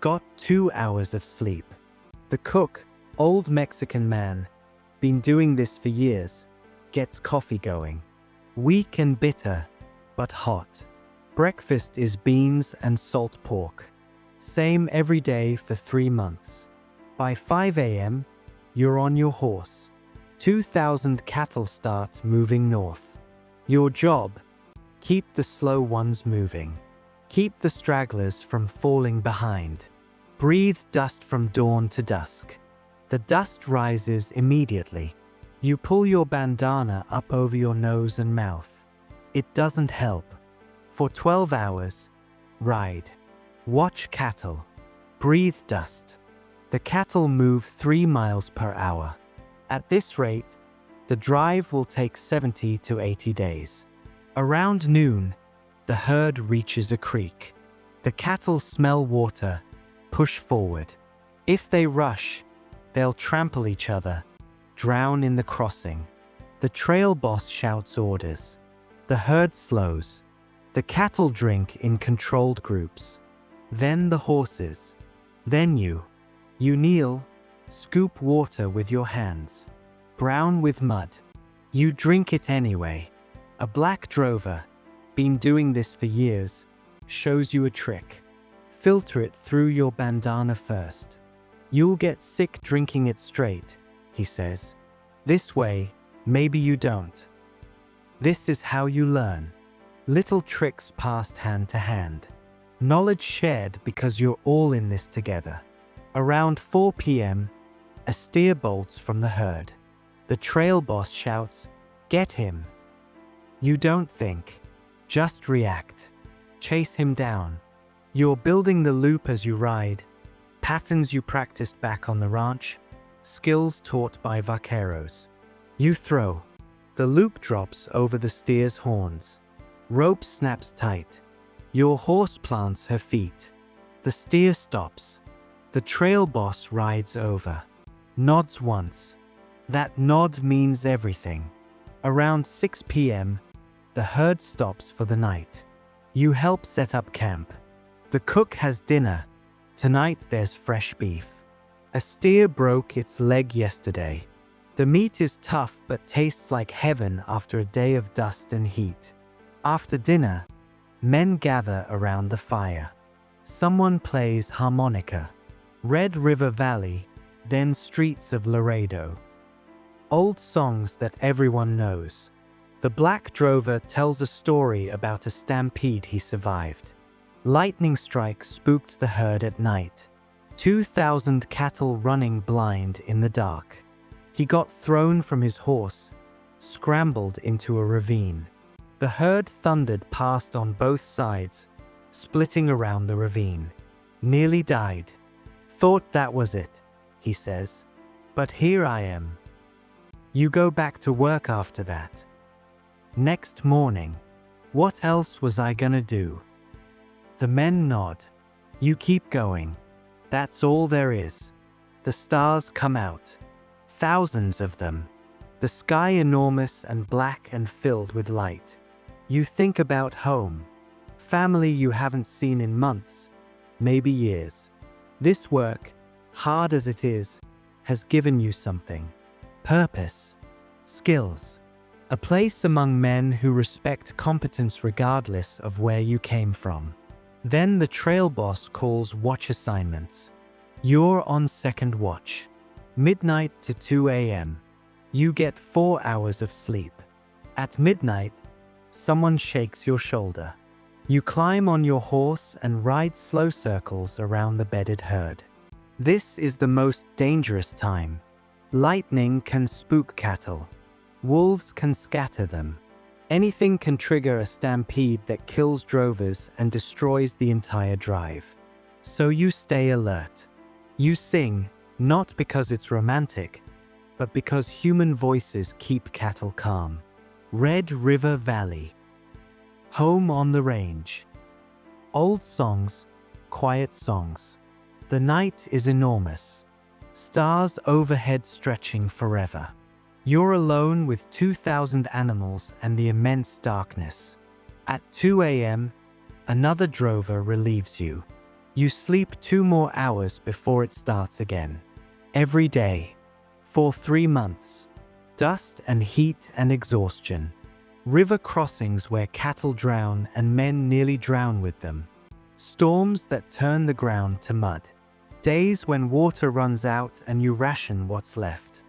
Got 2 hours of sleep. The cook, old Mexican man, been doing this for years, gets coffee going. Weak and bitter, but hot. Breakfast is beans and salt pork. Same every day for 3 months. By 5 a.m., you're on your horse. 2,000 cattle start moving north. Your job, keep the slow ones moving. Keep the stragglers from falling behind. Breathe dust from dawn to dusk. The dust rises immediately. You pull your bandana up over your nose and mouth. It doesn't help. For 12 hours, ride. Watch cattle. Breathe dust. The cattle move 3 miles per hour. At this rate, the drive will take 70 to 80 days. Around noon, the herd reaches a creek. The cattle smell water, push forward. If they rush, they'll trample each other, drown in the crossing. The trail boss shouts orders. The herd slows. The cattle drink in controlled groups. Then the horses. Then you. You kneel, scoop water with your hands. Brown with mud. You drink it anyway. A black drover, been doing this for years, shows you a trick. Filter it through your bandana first. You'll get sick drinking it straight, he says. This way, maybe you don't. This is how you learn. Little tricks passed hand to hand. Knowledge shared because you're all in this together. Around 4 p.m., a steer bolts from the herd. The trail boss shouts, "Get him." You don't think, just react. Chase him down. You're building the loop as you ride, patterns you practiced back on the ranch, skills taught by vaqueros. You throw. The loop drops over the steer's horns. Rope snaps tight. Your horse plants her feet. The steer stops. The trail boss rides over. Nods once. That nod means everything. Around 6 p.m., the herd stops for the night. You help set up camp. The cook has dinner. Tonight there's fresh beef. A steer broke its leg yesterday. The meat is tough but tastes like heaven after a day of dust and heat. After dinner, men gather around the fire. Someone plays harmonica. Red River Valley, then Streets of Laredo. Old songs that everyone knows. The black drover tells a story about a stampede he survived. Lightning strike spooked the herd at night. 2,000 cattle running blind in the dark. He got thrown from his horse, scrambled into a ravine. The herd thundered past on both sides, splitting around the ravine. Nearly died. Thought that was it, he says. But here I am. You go back to work after that. Next morning, what else was I gonna do? The men nod. You keep going. That's all there is. The stars come out. Thousands of them. The sky enormous and black and filled with light. You think about home. Family you haven't seen in months, maybe years. This work, hard as it is, has given you something. Purpose. Skills. A place among men who respect competence regardless of where you came from. Then the trail boss calls watch assignments. You're on second watch. Midnight to 2 a.m. You get 4 hours of sleep. At midnight, someone shakes your shoulder. You climb on your horse and ride slow circles around the bedded herd. This is the most dangerous time. Lightning can spook cattle. Wolves can scatter them. Anything can trigger a stampede that kills drovers and destroys the entire drive. So you stay alert. You sing, not because it's romantic, but because human voices keep cattle calm. Red River Valley. Home on the range. Old songs, quiet songs. The night is enormous. Stars overhead stretching forever. You're alone with 2,000 animals and the immense darkness. At 2 a.m., another drover relieves you. You sleep 2 more hours before it starts again. Every day. For 3 months. Dust and heat and exhaustion. River crossings where cattle drown and men nearly drown with them. Storms that turn the ground to mud. Days when water runs out and you ration what's left.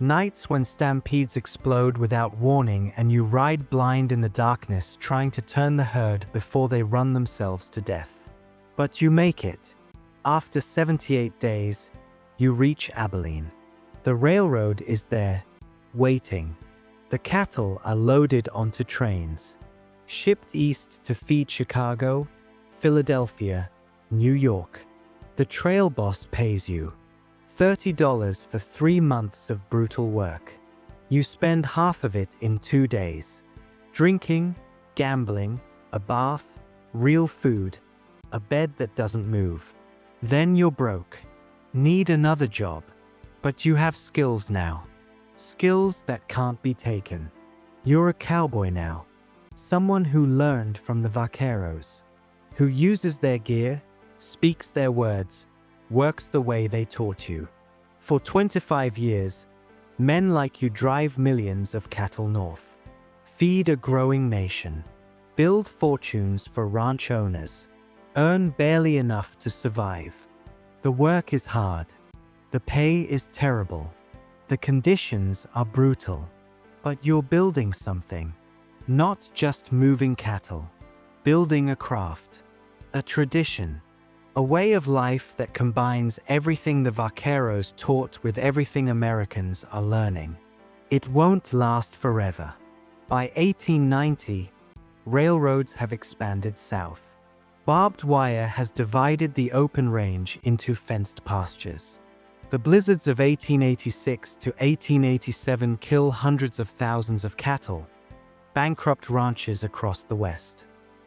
Nights when stampedes explode without warning and you ride blind in the darkness trying to turn the herd before they run themselves to death. But you make it. After 78 days, you reach Abilene. The railroad is there, waiting. The cattle are loaded onto trains, shipped east to feed Chicago, Philadelphia, New York. The trail boss pays you $30 for 3 months of brutal work. You spend half of it in 2 days. Drinking, gambling, a bath, real food, a bed that doesn't move. Then you're broke. Need another job. But you have skills now. Skills that can't be taken. You're a cowboy now. Someone who learned from the Vaqueros. Who uses their gear, speaks their words, works the way they taught you. For 25 years, men like you drive millions of cattle north. Feed a growing nation. Build fortunes for ranch owners. Earn barely enough to survive. The work is hard. The pay is terrible. The conditions are brutal. But you're building something. Not just moving cattle. Building a craft. A tradition. A way of life that combines everything the Vaqueros taught with everything Americans are learning. It won't last forever. By 1890, railroads have expanded south. Barbed wire has divided the open range into fenced pastures. The blizzards of 1886 to 1887 kill hundreds of thousands of cattle, bankrupt ranches across the West.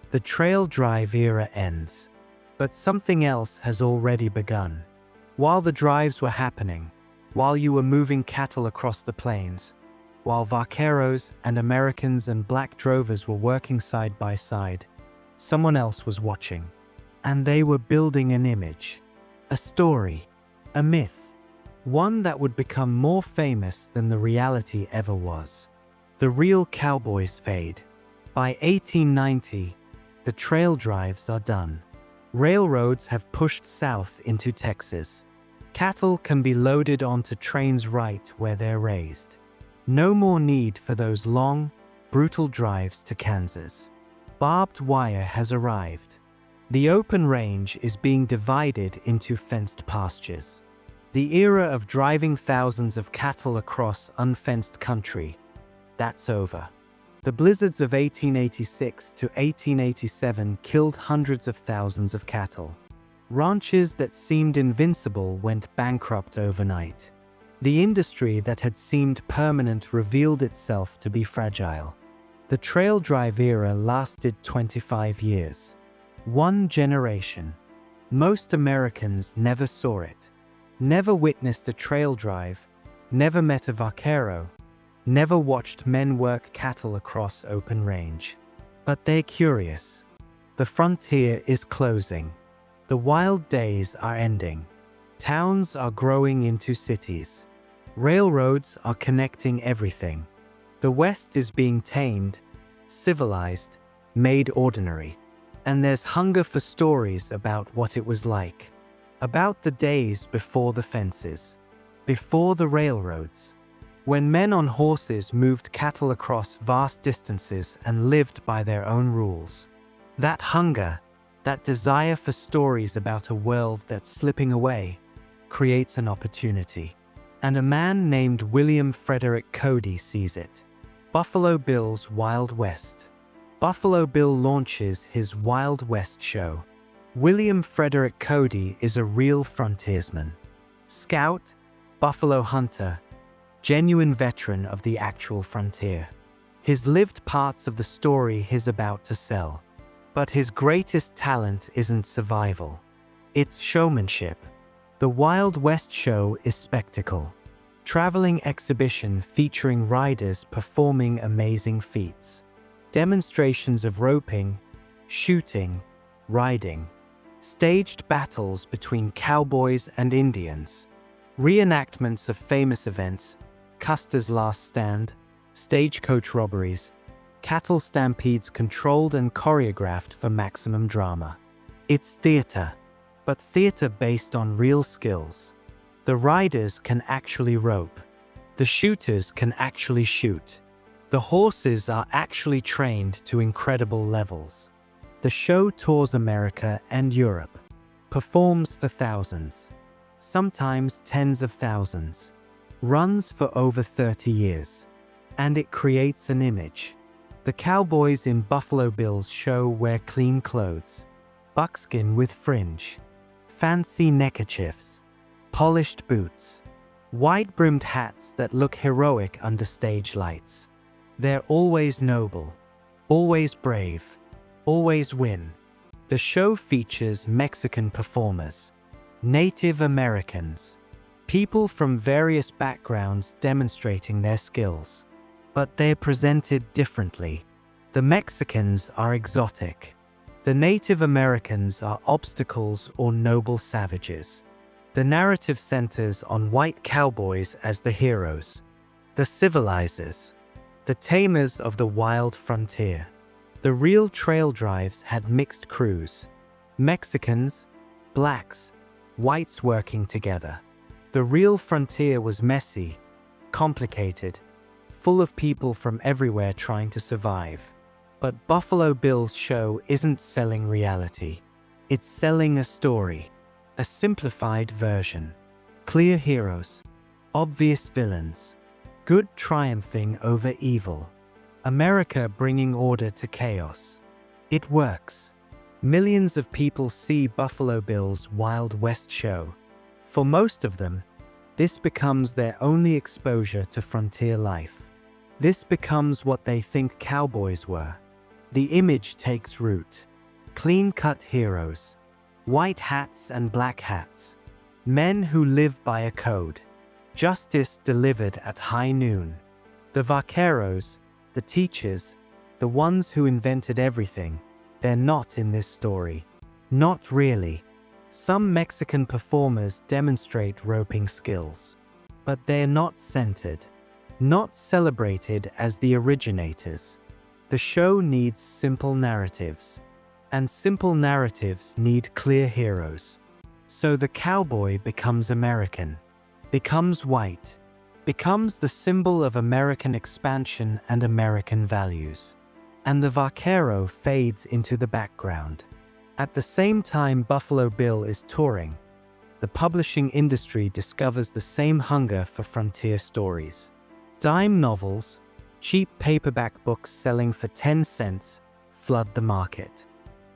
The trail drive era ends. But something else has already begun. While the drives were happening, while you were moving cattle across the plains, while Vaqueros and Americans and black drovers were working side by side, someone else was watching. And they were building an image, a story, a myth, one that would become more famous than the reality ever was. The real Cowboys fade. By 1890, the trail drives are done. Railroads have pushed south into Texas. Cattle can be loaded onto trains right where they're raised. No more need for those long, brutal drives to Kansas. Barbed wire has arrived. The open range is being divided into fenced pastures. The era of driving thousands of cattle across unfenced country, that's over. The blizzards of 1886 to 1887 killed hundreds of thousands of cattle. Ranches that seemed invincible went bankrupt overnight. The industry that had seemed permanent revealed itself to be fragile. The trail drive era lasted 25 years. 1 generation. Most Americans never saw it. Never witnessed a trail drive. Never met a vaquero. Never watched men work cattle across open range. But they're curious. The frontier is closing. The wild days are ending. Towns are growing into cities. Railroads are connecting everything. The West is being tamed, civilized, made ordinary. And there's hunger for stories about what it was like. About the days before the fences. Before the railroads. When men on horses moved cattle across vast distances and lived by their own rules. That hunger, that desire for stories about a world that's slipping away, creates an opportunity. And a man named William Frederick Cody sees it. Buffalo Bill's Wild West. Buffalo Bill launches his Wild West show. William Frederick Cody is a real frontiersman. Scout, buffalo hunter, genuine veteran of the actual frontier. His lived parts of the story he's about to sell. But his greatest talent isn't survival. It's showmanship. The Wild West show is spectacle. Traveling exhibition featuring riders performing amazing feats. Demonstrations of roping, shooting, riding. Staged battles between cowboys and Indians. Reenactments of famous events, Custer's Last Stand, stagecoach robberies, cattle stampedes controlled and choreographed for maximum drama. It's theater, but theater based on real skills. The riders can actually rope. The shooters can actually shoot. The horses are actually trained to incredible levels. The show tours America and Europe, performs for thousands, sometimes tens of thousands, runs for over 30 years, and it creates an image. The cowboys in Buffalo Bill's show wear clean clothes, buckskin with fringe, fancy neckerchiefs, polished boots, wide-brimmed hats that look heroic under stage lights. They're always noble, always brave, always win. The show features Mexican performers, Native Americans, people from various backgrounds demonstrating their skills. But they're presented differently. The Mexicans are exotic. The Native Americans are obstacles or noble savages. The narrative centers on white cowboys as the heroes, the civilizers, the tamers of the wild frontier. The real trail drives had mixed crews. Mexicans, blacks, whites working together. The real frontier was messy, complicated, full of people from everywhere trying to survive. But Buffalo Bill's show isn't selling reality. It's selling a story, a simplified version. Clear heroes, obvious villains, good triumphing over evil. America bringing order to chaos. It works. Millions of people see Buffalo Bill's Wild West show. For most of them, this becomes their only exposure to frontier life. This becomes what they think cowboys were. The image takes root. Clean-cut heroes, white hats and black hats, men who live by a code. Justice delivered at high noon. The Vaqueros, the teachers, the ones who invented everything, they're not in this story. Not really. Some Mexican performers demonstrate roping skills, but they're not centered, not celebrated as the originators. The show needs simple narratives, and simple narratives need clear heroes. So the cowboy becomes American, becomes white, becomes the symbol of American expansion and American values. And the Vaquero fades into the background. At the same time Buffalo Bill is touring, the publishing industry discovers the same hunger for frontier stories. Dime novels, cheap paperback books selling for 10 cents, flood the market.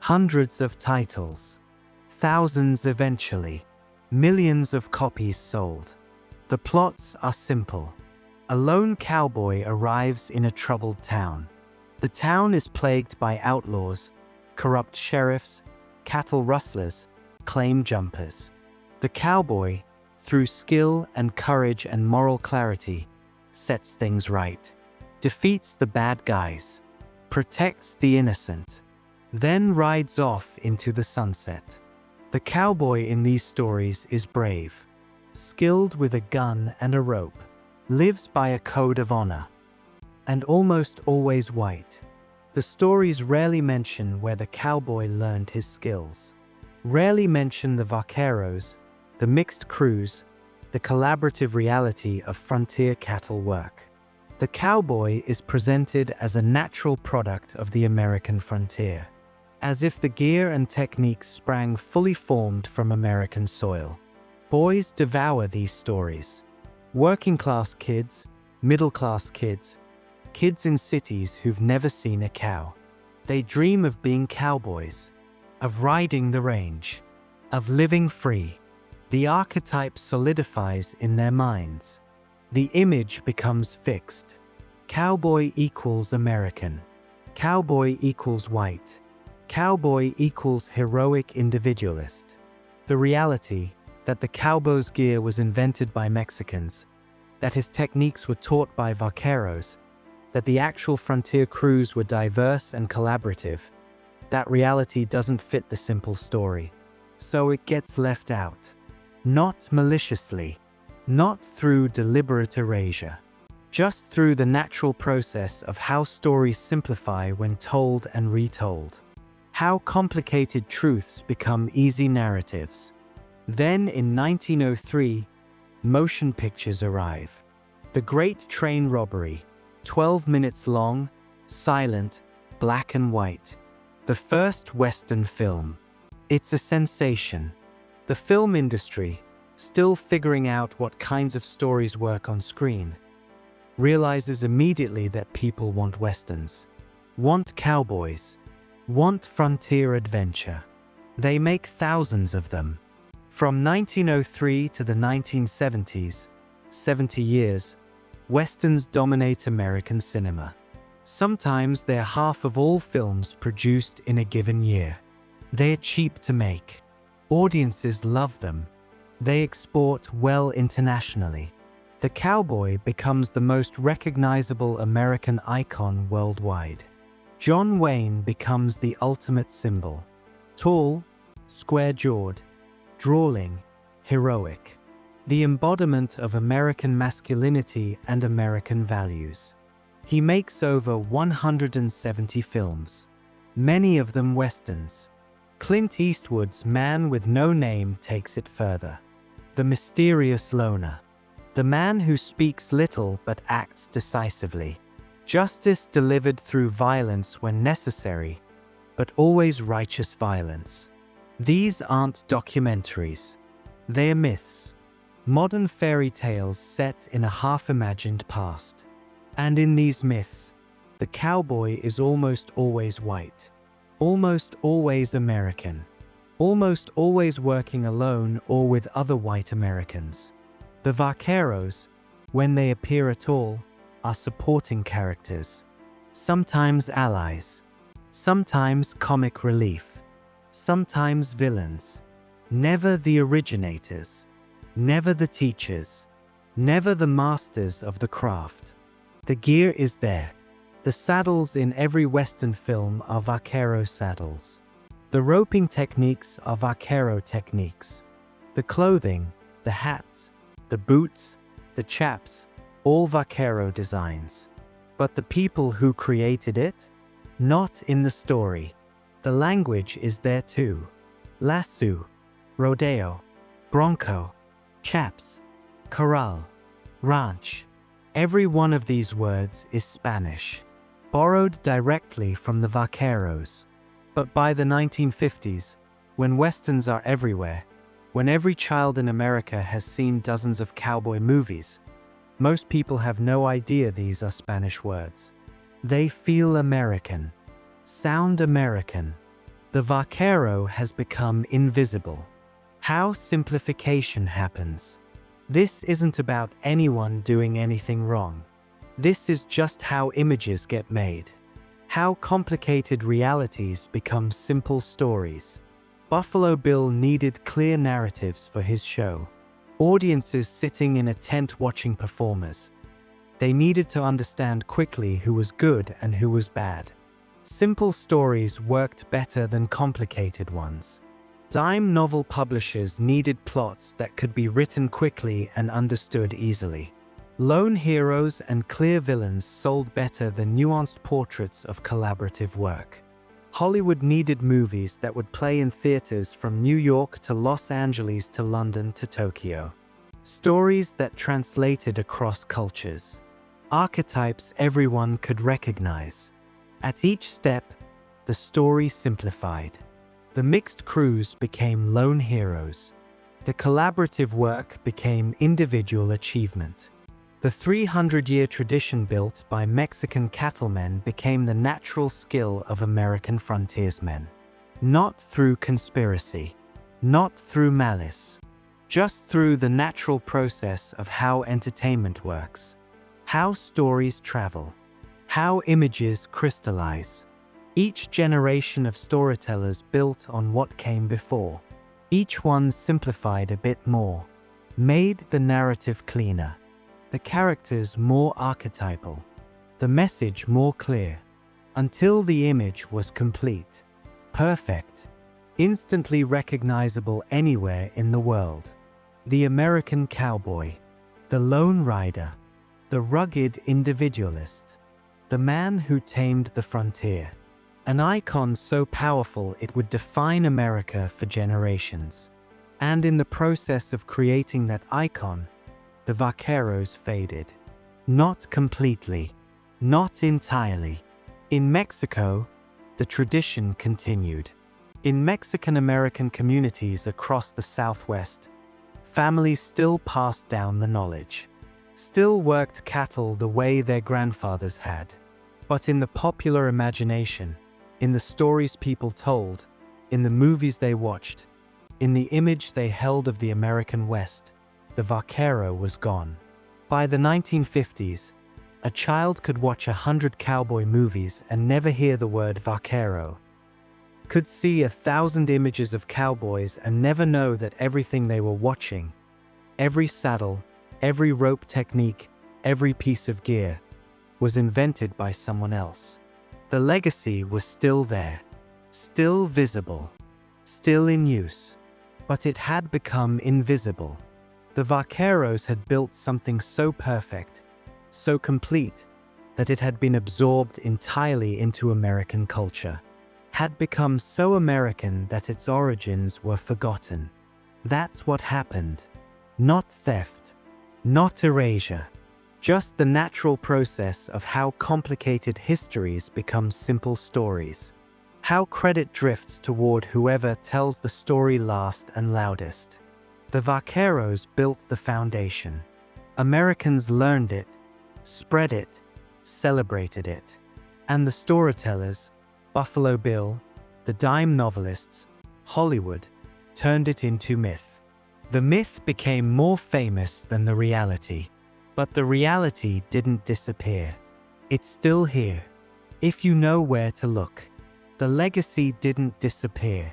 Hundreds of titles, thousands eventually, millions of copies sold. The plots are simple. A lone cowboy arrives in a troubled town. The town is plagued by outlaws, corrupt sheriffs, cattle rustlers, claim jumpers. The cowboy, through skill and courage and moral clarity, sets things right, defeats the bad guys, protects the innocent, then rides off into the sunset. The cowboy in these stories is brave, skilled with a gun and a rope, lives by a code of honor, and almost always white. The stories rarely mention where the cowboy learned his skills, rarely mention the vaqueros, the mixed crews, the collaborative reality of frontier cattle work. The cowboy is presented as a natural product of the American frontier, as if the gear and techniques sprang fully formed from American soil. Boys devour these stories. Working class kids, middle class kids, kids in cities who've never seen a cow. They dream of being cowboys, of riding the range, of living free. The archetype solidifies in their minds. The image becomes fixed. Cowboy equals American. Cowboy equals white. Cowboy equals heroic individualist. The reality that the cowboy's gear was invented by Mexicans, that his techniques were taught by vaqueros, that the actual frontier crews were diverse and collaborative, that reality doesn't fit the simple story. So it gets left out. Not maliciously, not through deliberate erasure, just through the natural process of how stories simplify when told and retold. How complicated truths become easy narratives. Then in 1903, motion pictures arrive. The Great Train Robbery, 12 minutes long, silent, black and white. The first Western film. It's a sensation. The film industry, still figuring out what kinds of stories work on screen, realizes immediately that people want Westerns, want cowboys, want frontier adventure. They make thousands of them. From 1903 to the 1970s, 70 years, Westerns dominate American cinema. Sometimes they're half of all films produced in a given year. They're cheap to make. Audiences love them. They export well internationally. The cowboy becomes the most recognizable American icon worldwide. John Wayne becomes the ultimate symbol. Tall, square-jawed, drawling, heroic. The embodiment of American masculinity and American values. He makes over 170 films, many of them Westerns. Clint Eastwood's Man with No Name takes it further. The mysterious loner. The man who speaks little but acts decisively. Justice delivered through violence when necessary, but always righteous violence. These aren't documentaries. They're myths. Modern fairy tales set in a half-imagined past. And in these myths, the cowboy is almost always white, almost always American, almost always working alone or with other white Americans. The Vaqueros, when they appear at all, are supporting characters, sometimes allies, sometimes comic relief, sometimes villains, never the originators, never the teachers, never the masters of the craft. The gear is there. The saddles in every Western film are Vaquero saddles. The roping techniques are Vaquero techniques. The clothing, the hats, the boots, the chaps, all Vaquero designs. But the people who created it? Not in the story. The language is there too. Lasso, rodeo, bronco, chaps, corral, ranch. Every one of these words is Spanish, borrowed directly from the Vaqueros. But by the 1950s, when Westerns are everywhere, when every child in America has seen dozens of cowboy movies, most people have no idea these are Spanish words. They feel American, sound American. The Vaquero has become invisible. How simplification happens. This isn't about anyone doing anything wrong. This is just how images get made. How complicated realities become simple stories. Buffalo Bill needed clear narratives for his show. Audiences sitting in a tent watching performers. They needed to understand quickly who was good and who was bad. Simple stories worked better than complicated ones. Dime novel publishers needed plots that could be written quickly and understood easily. Lone heroes and clear villains sold better than nuanced portraits of collaborative work. Hollywood needed movies that would play in theaters from New York to Los Angeles to London to Tokyo. Stories that translated across cultures. Archetypes everyone could recognize. At each step, the story simplified. The mixed crews became lone heroes. The collaborative work became individual achievement. The 300-year tradition built by Mexican cattlemen became the natural skill of American frontiersmen. Not through conspiracy, not through malice, just through the natural process of how entertainment works, how stories travel, how images crystallize. Each generation of storytellers built on what came before. Each one simplified a bit more, made the narrative cleaner, the characters more archetypal, the message more clear, until the image was complete, perfect, instantly recognizable anywhere in the world. The American cowboy, the lone rider, the rugged individualist, the man who tamed the frontier. An icon so powerful it would define America for generations. And in the process of creating that icon, the Vaqueros faded. Not completely, not entirely. In Mexico, the tradition continued. In Mexican-American communities across the Southwest, families still passed down the knowledge, still worked cattle the way their grandfathers had. But in the popular imagination, in the stories people told, in the movies they watched, in the image they held of the American West, the vaquero was gone. By the 1950s, a child could watch 100 cowboy movies and never hear the word vaquero, could see 1,000 images of cowboys and never know that everything they were watching, every saddle, every rope technique, every piece of gear, was invented by someone else. The legacy was still there, still visible, still in use, but it had become invisible. The Vaqueros had built something so perfect, so complete, that it had been absorbed entirely into American culture, had become so American that its origins were forgotten. That's what happened. Not theft, not erasure. Just the natural process of how complicated histories become simple stories. How credit drifts toward whoever tells the story last and loudest. The Vaqueros built the foundation. Americans learned it, spread it, celebrated it. And the storytellers, Buffalo Bill, the dime novelists, Hollywood, turned it into myth. The myth became more famous than the reality. But the reality didn't disappear. It's still here, if you know where to look. The legacy didn't disappear.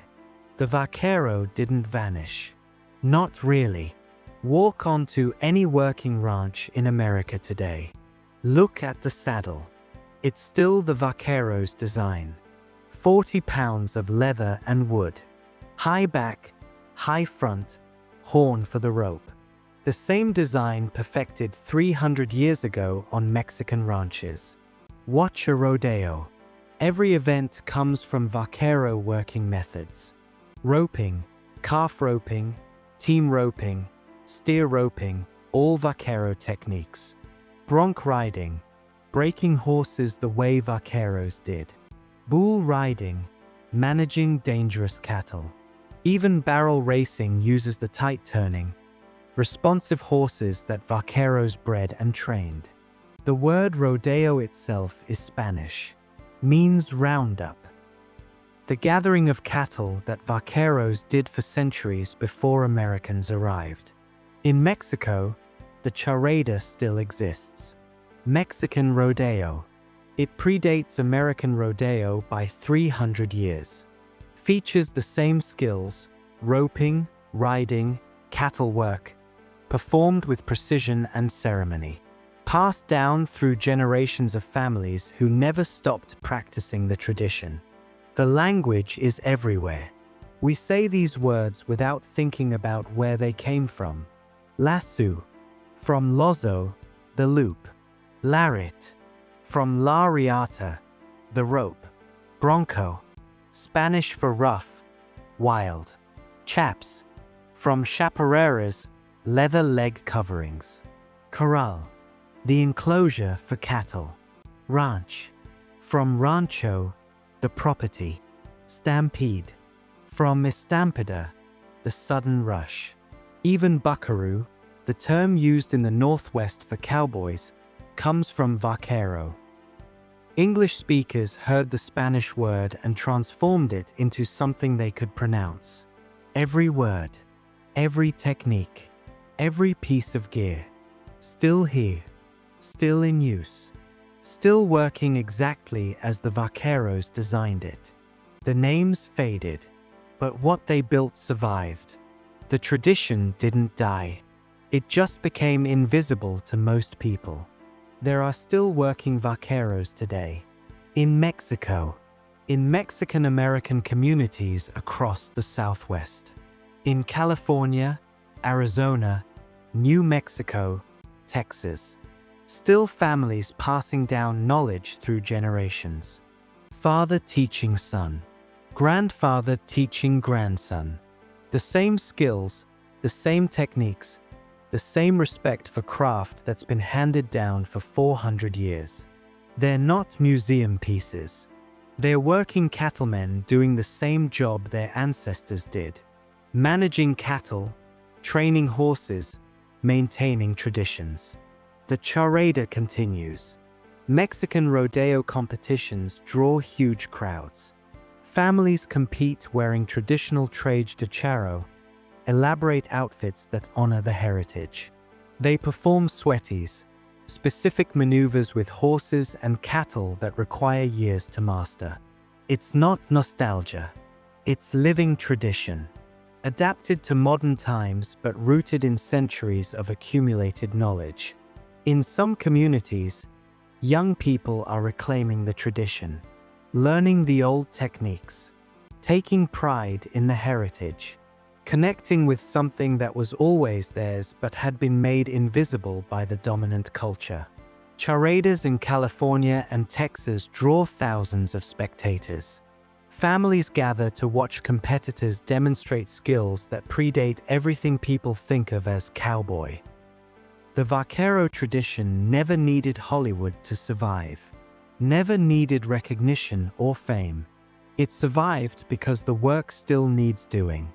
The vaquero didn't vanish. Not really. Walk onto any working ranch in America today. Look at the saddle. It's still the vaquero's design. 40 pounds of leather and wood. High back, high front, horn for the rope. The same design perfected 300 years ago on Mexican ranches. Watch a rodeo. Every event comes from vaquero working methods. Roping, calf roping, team roping, steer roping, all vaquero techniques. Bronc riding, breaking horses the way vaqueros did. Bull riding, managing dangerous cattle. Even barrel racing uses the tight turning, responsive horses that vaqueros bred and trained. The word rodeo itself is Spanish, means roundup. The gathering of cattle that vaqueros did for centuries before Americans arrived. In Mexico, the charreda still exists. Mexican rodeo. It predates American rodeo by 300 years. Features the same skills, roping, riding, cattle work, performed with precision and ceremony, passed down through generations of families who never stopped practicing the tradition. The language is everywhere. We say these words without thinking about where they came from. Lasso, from lozo, the loop. Larit, from la riata, the rope. Bronco, Spanish for rough, wild. Chaps, from chaparreras, leather leg coverings. Corral, the enclosure for cattle. Ranch, from rancho, the property. Stampede, from estampida, the sudden rush. Even buckaroo, the term used in the Northwest for cowboys, comes from vaquero. English speakers heard the Spanish word and transformed it into something they could pronounce. Every word, every technique, every piece of gear, still here, still in use, still working exactly as the Vaqueros designed it. The names faded, but what they built survived. The tradition didn't die. It just became invisible to most people. There are still working vaqueros today. In Mexico, in Mexican-American communities across the Southwest, in California, Arizona, New Mexico, Texas. Still families passing down knowledge through generations. Father teaching son, grandfather teaching grandson. The same skills, the same techniques, the same respect for craft that's been handed down for 400 years. They're not museum pieces. They're working cattlemen doing the same job their ancestors did. Managing cattle, training horses, maintaining traditions. The charada continues. Mexican rodeo competitions draw huge crowds. Families compete wearing traditional traje de charro, elaborate outfits that honor the heritage. They perform sweaties, specific maneuvers with horses and cattle that require years to master. It's not nostalgia. It's living tradition, adapted to modern times but rooted in centuries of accumulated knowledge. In some communities, young people are reclaiming the tradition, learning the old techniques, taking pride in the heritage, connecting with something that was always theirs but had been made invisible by the dominant culture. Charadas in California and Texas draw thousands of spectators. Families gather to watch competitors demonstrate skills that predate everything people think of as cowboy. The vaquero tradition never needed Hollywood to survive, never needed recognition or fame. It survived because the work still needs doing,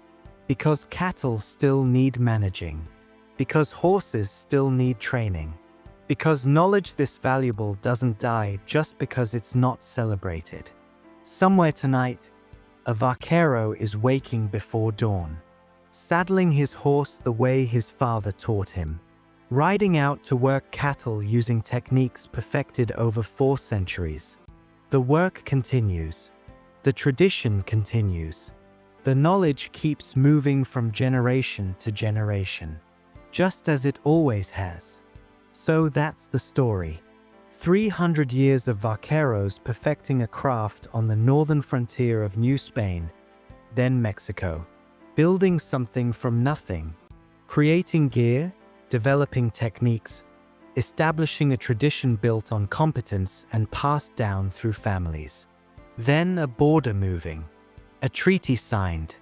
because cattle still need managing, because horses still need training, because knowledge this valuable doesn't die just because it's not celebrated. Somewhere tonight, a vaquero is waking before dawn, saddling his horse the way his father taught him, riding out to work cattle using techniques perfected over 4 centuries. The work continues. The tradition continues. The knowledge keeps moving from generation to generation, just as it always has. So that's the story. 300 years of vaqueros perfecting a craft on the northern frontier of New Spain, then Mexico, building something from nothing, creating gear, developing techniques, establishing a tradition built on competence and passed down through families. Then a border moving, a treaty signed,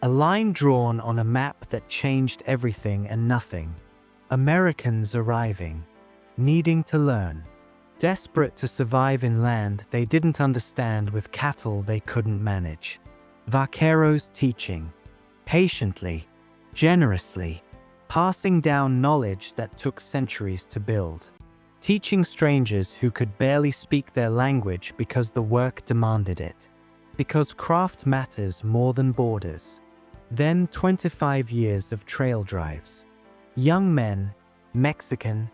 a line drawn on a map that changed everything and nothing. Americans arriving, needing to learn, desperate to survive in land they didn't understand with cattle they couldn't manage. Vaqueros teaching, patiently, generously, passing down knowledge that took centuries to build, teaching strangers who could barely speak their language because the work demanded it, because craft matters more than borders. Then 25 years of trail drives. Young men, Mexican,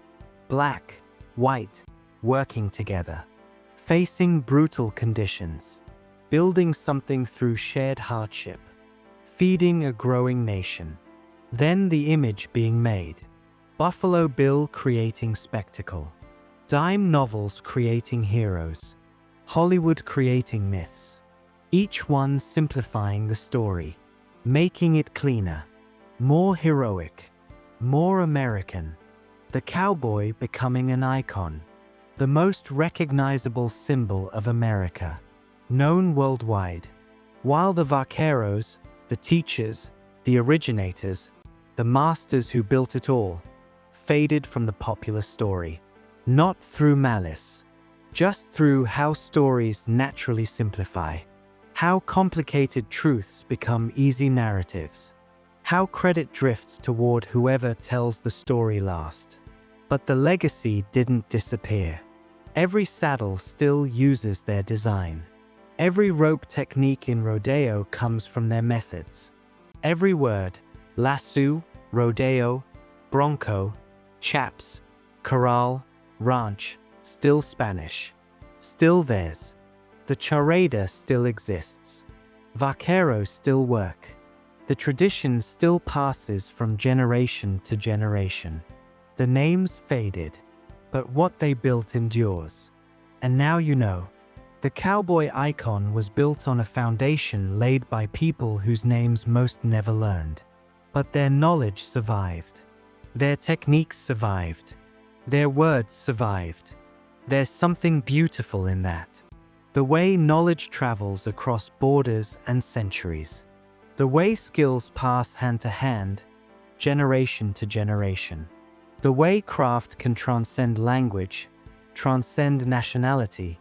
black, white, working together, facing brutal conditions, building something through shared hardship, feeding a growing nation. Then the image being made. Buffalo Bill creating spectacle. Dime novels creating heroes. Hollywood creating myths. Each one simplifying the story, making it cleaner, more heroic, more American. The cowboy becoming an icon, the most recognizable symbol of America, known worldwide. While the vaqueros, the teachers, the originators, the masters who built it all, faded from the popular story. Not through malice, just through how stories naturally simplify, how complicated truths become easy narratives, How credit drifts toward whoever tells the story last. But the legacy didn't disappear. Every saddle still uses their design. Every rope technique in rodeo comes from their methods. Every word, lasso, rodeo, bronco, chaps, corral, ranch, still Spanish, still theirs. The charada still exists. Vaquero still work. The tradition still passes from generation to generation. The names faded, but what they built endures. And now you know. The cowboy icon was built on a foundation laid by people whose names most never learned. But their knowledge survived. Their techniques survived. Their words survived. There's something beautiful in that. The way knowledge travels across borders and centuries. The way skills pass hand to hand, generation to generation. The way craft can transcend language, transcend nationality,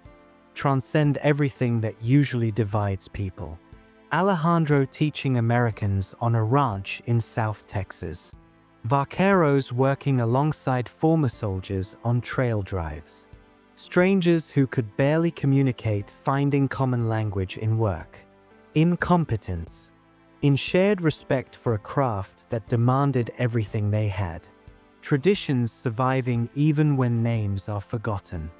transcend everything that usually divides people. Alejandro teaching Americans on a ranch in South Texas. Vaqueros working alongside former soldiers on trail drives. Strangers who could barely communicate finding common language in work. In competence. In shared respect for a craft that demanded everything they had. Traditions surviving even when names are forgotten.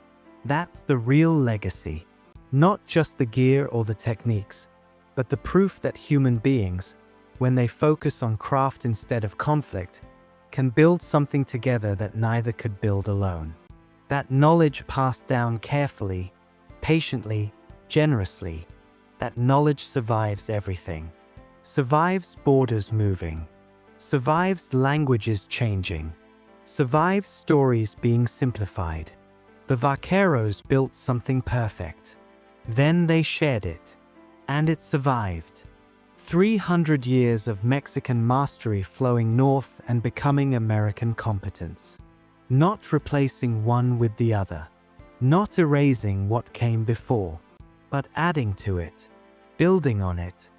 That's the real legacy. Not just the gear or the techniques, but the proof that human beings, when they focus on craft instead of conflict, can build something together that neither could build alone. That knowledge passed down carefully, patiently, generously. That knowledge survives everything. Survives borders moving. Survives languages changing. Survives stories being simplified. The Vaqueros built something perfect. Then they shared it. And it survived. 300 years of Mexican mastery flowing north and becoming American competence. Not replacing one with the other. Not erasing what came before, but adding to it, building on it,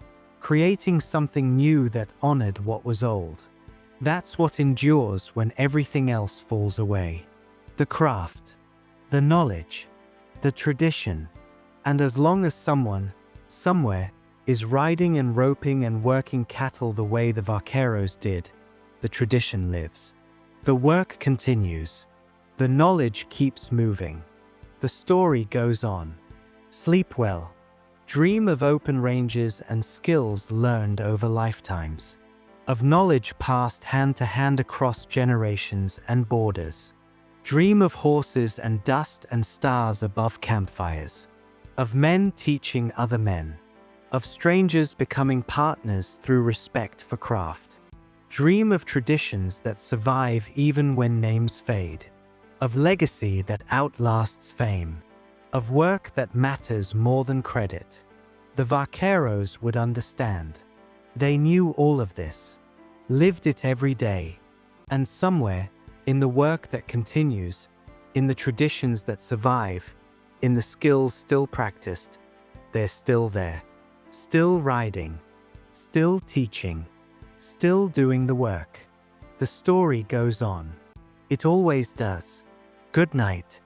creating something new that honored what was old. That's what endures when everything else falls away. The craft, the knowledge, the tradition. And as long as someone, somewhere, is riding and roping and working cattle the way the Vaqueros did, the tradition lives. The work continues. The knowledge keeps moving. The story goes on. Sleep well. Dream of open ranges and skills learned over lifetimes. Of knowledge passed hand to hand across generations and borders. Dream of horses and dust and stars above campfires. Of men teaching other men. Of strangers becoming partners through respect for craft. Dream of traditions that survive even when names fade. Of legacy that outlasts fame. Of work that matters more than credit. The Vaqueros would understand. They knew all of this. Lived it every day. And somewhere, in the work that continues, in the traditions that survive, in the skills still practiced, they're still there. Still riding. Still teaching. Still doing the work. The story goes on. It always does. Good night.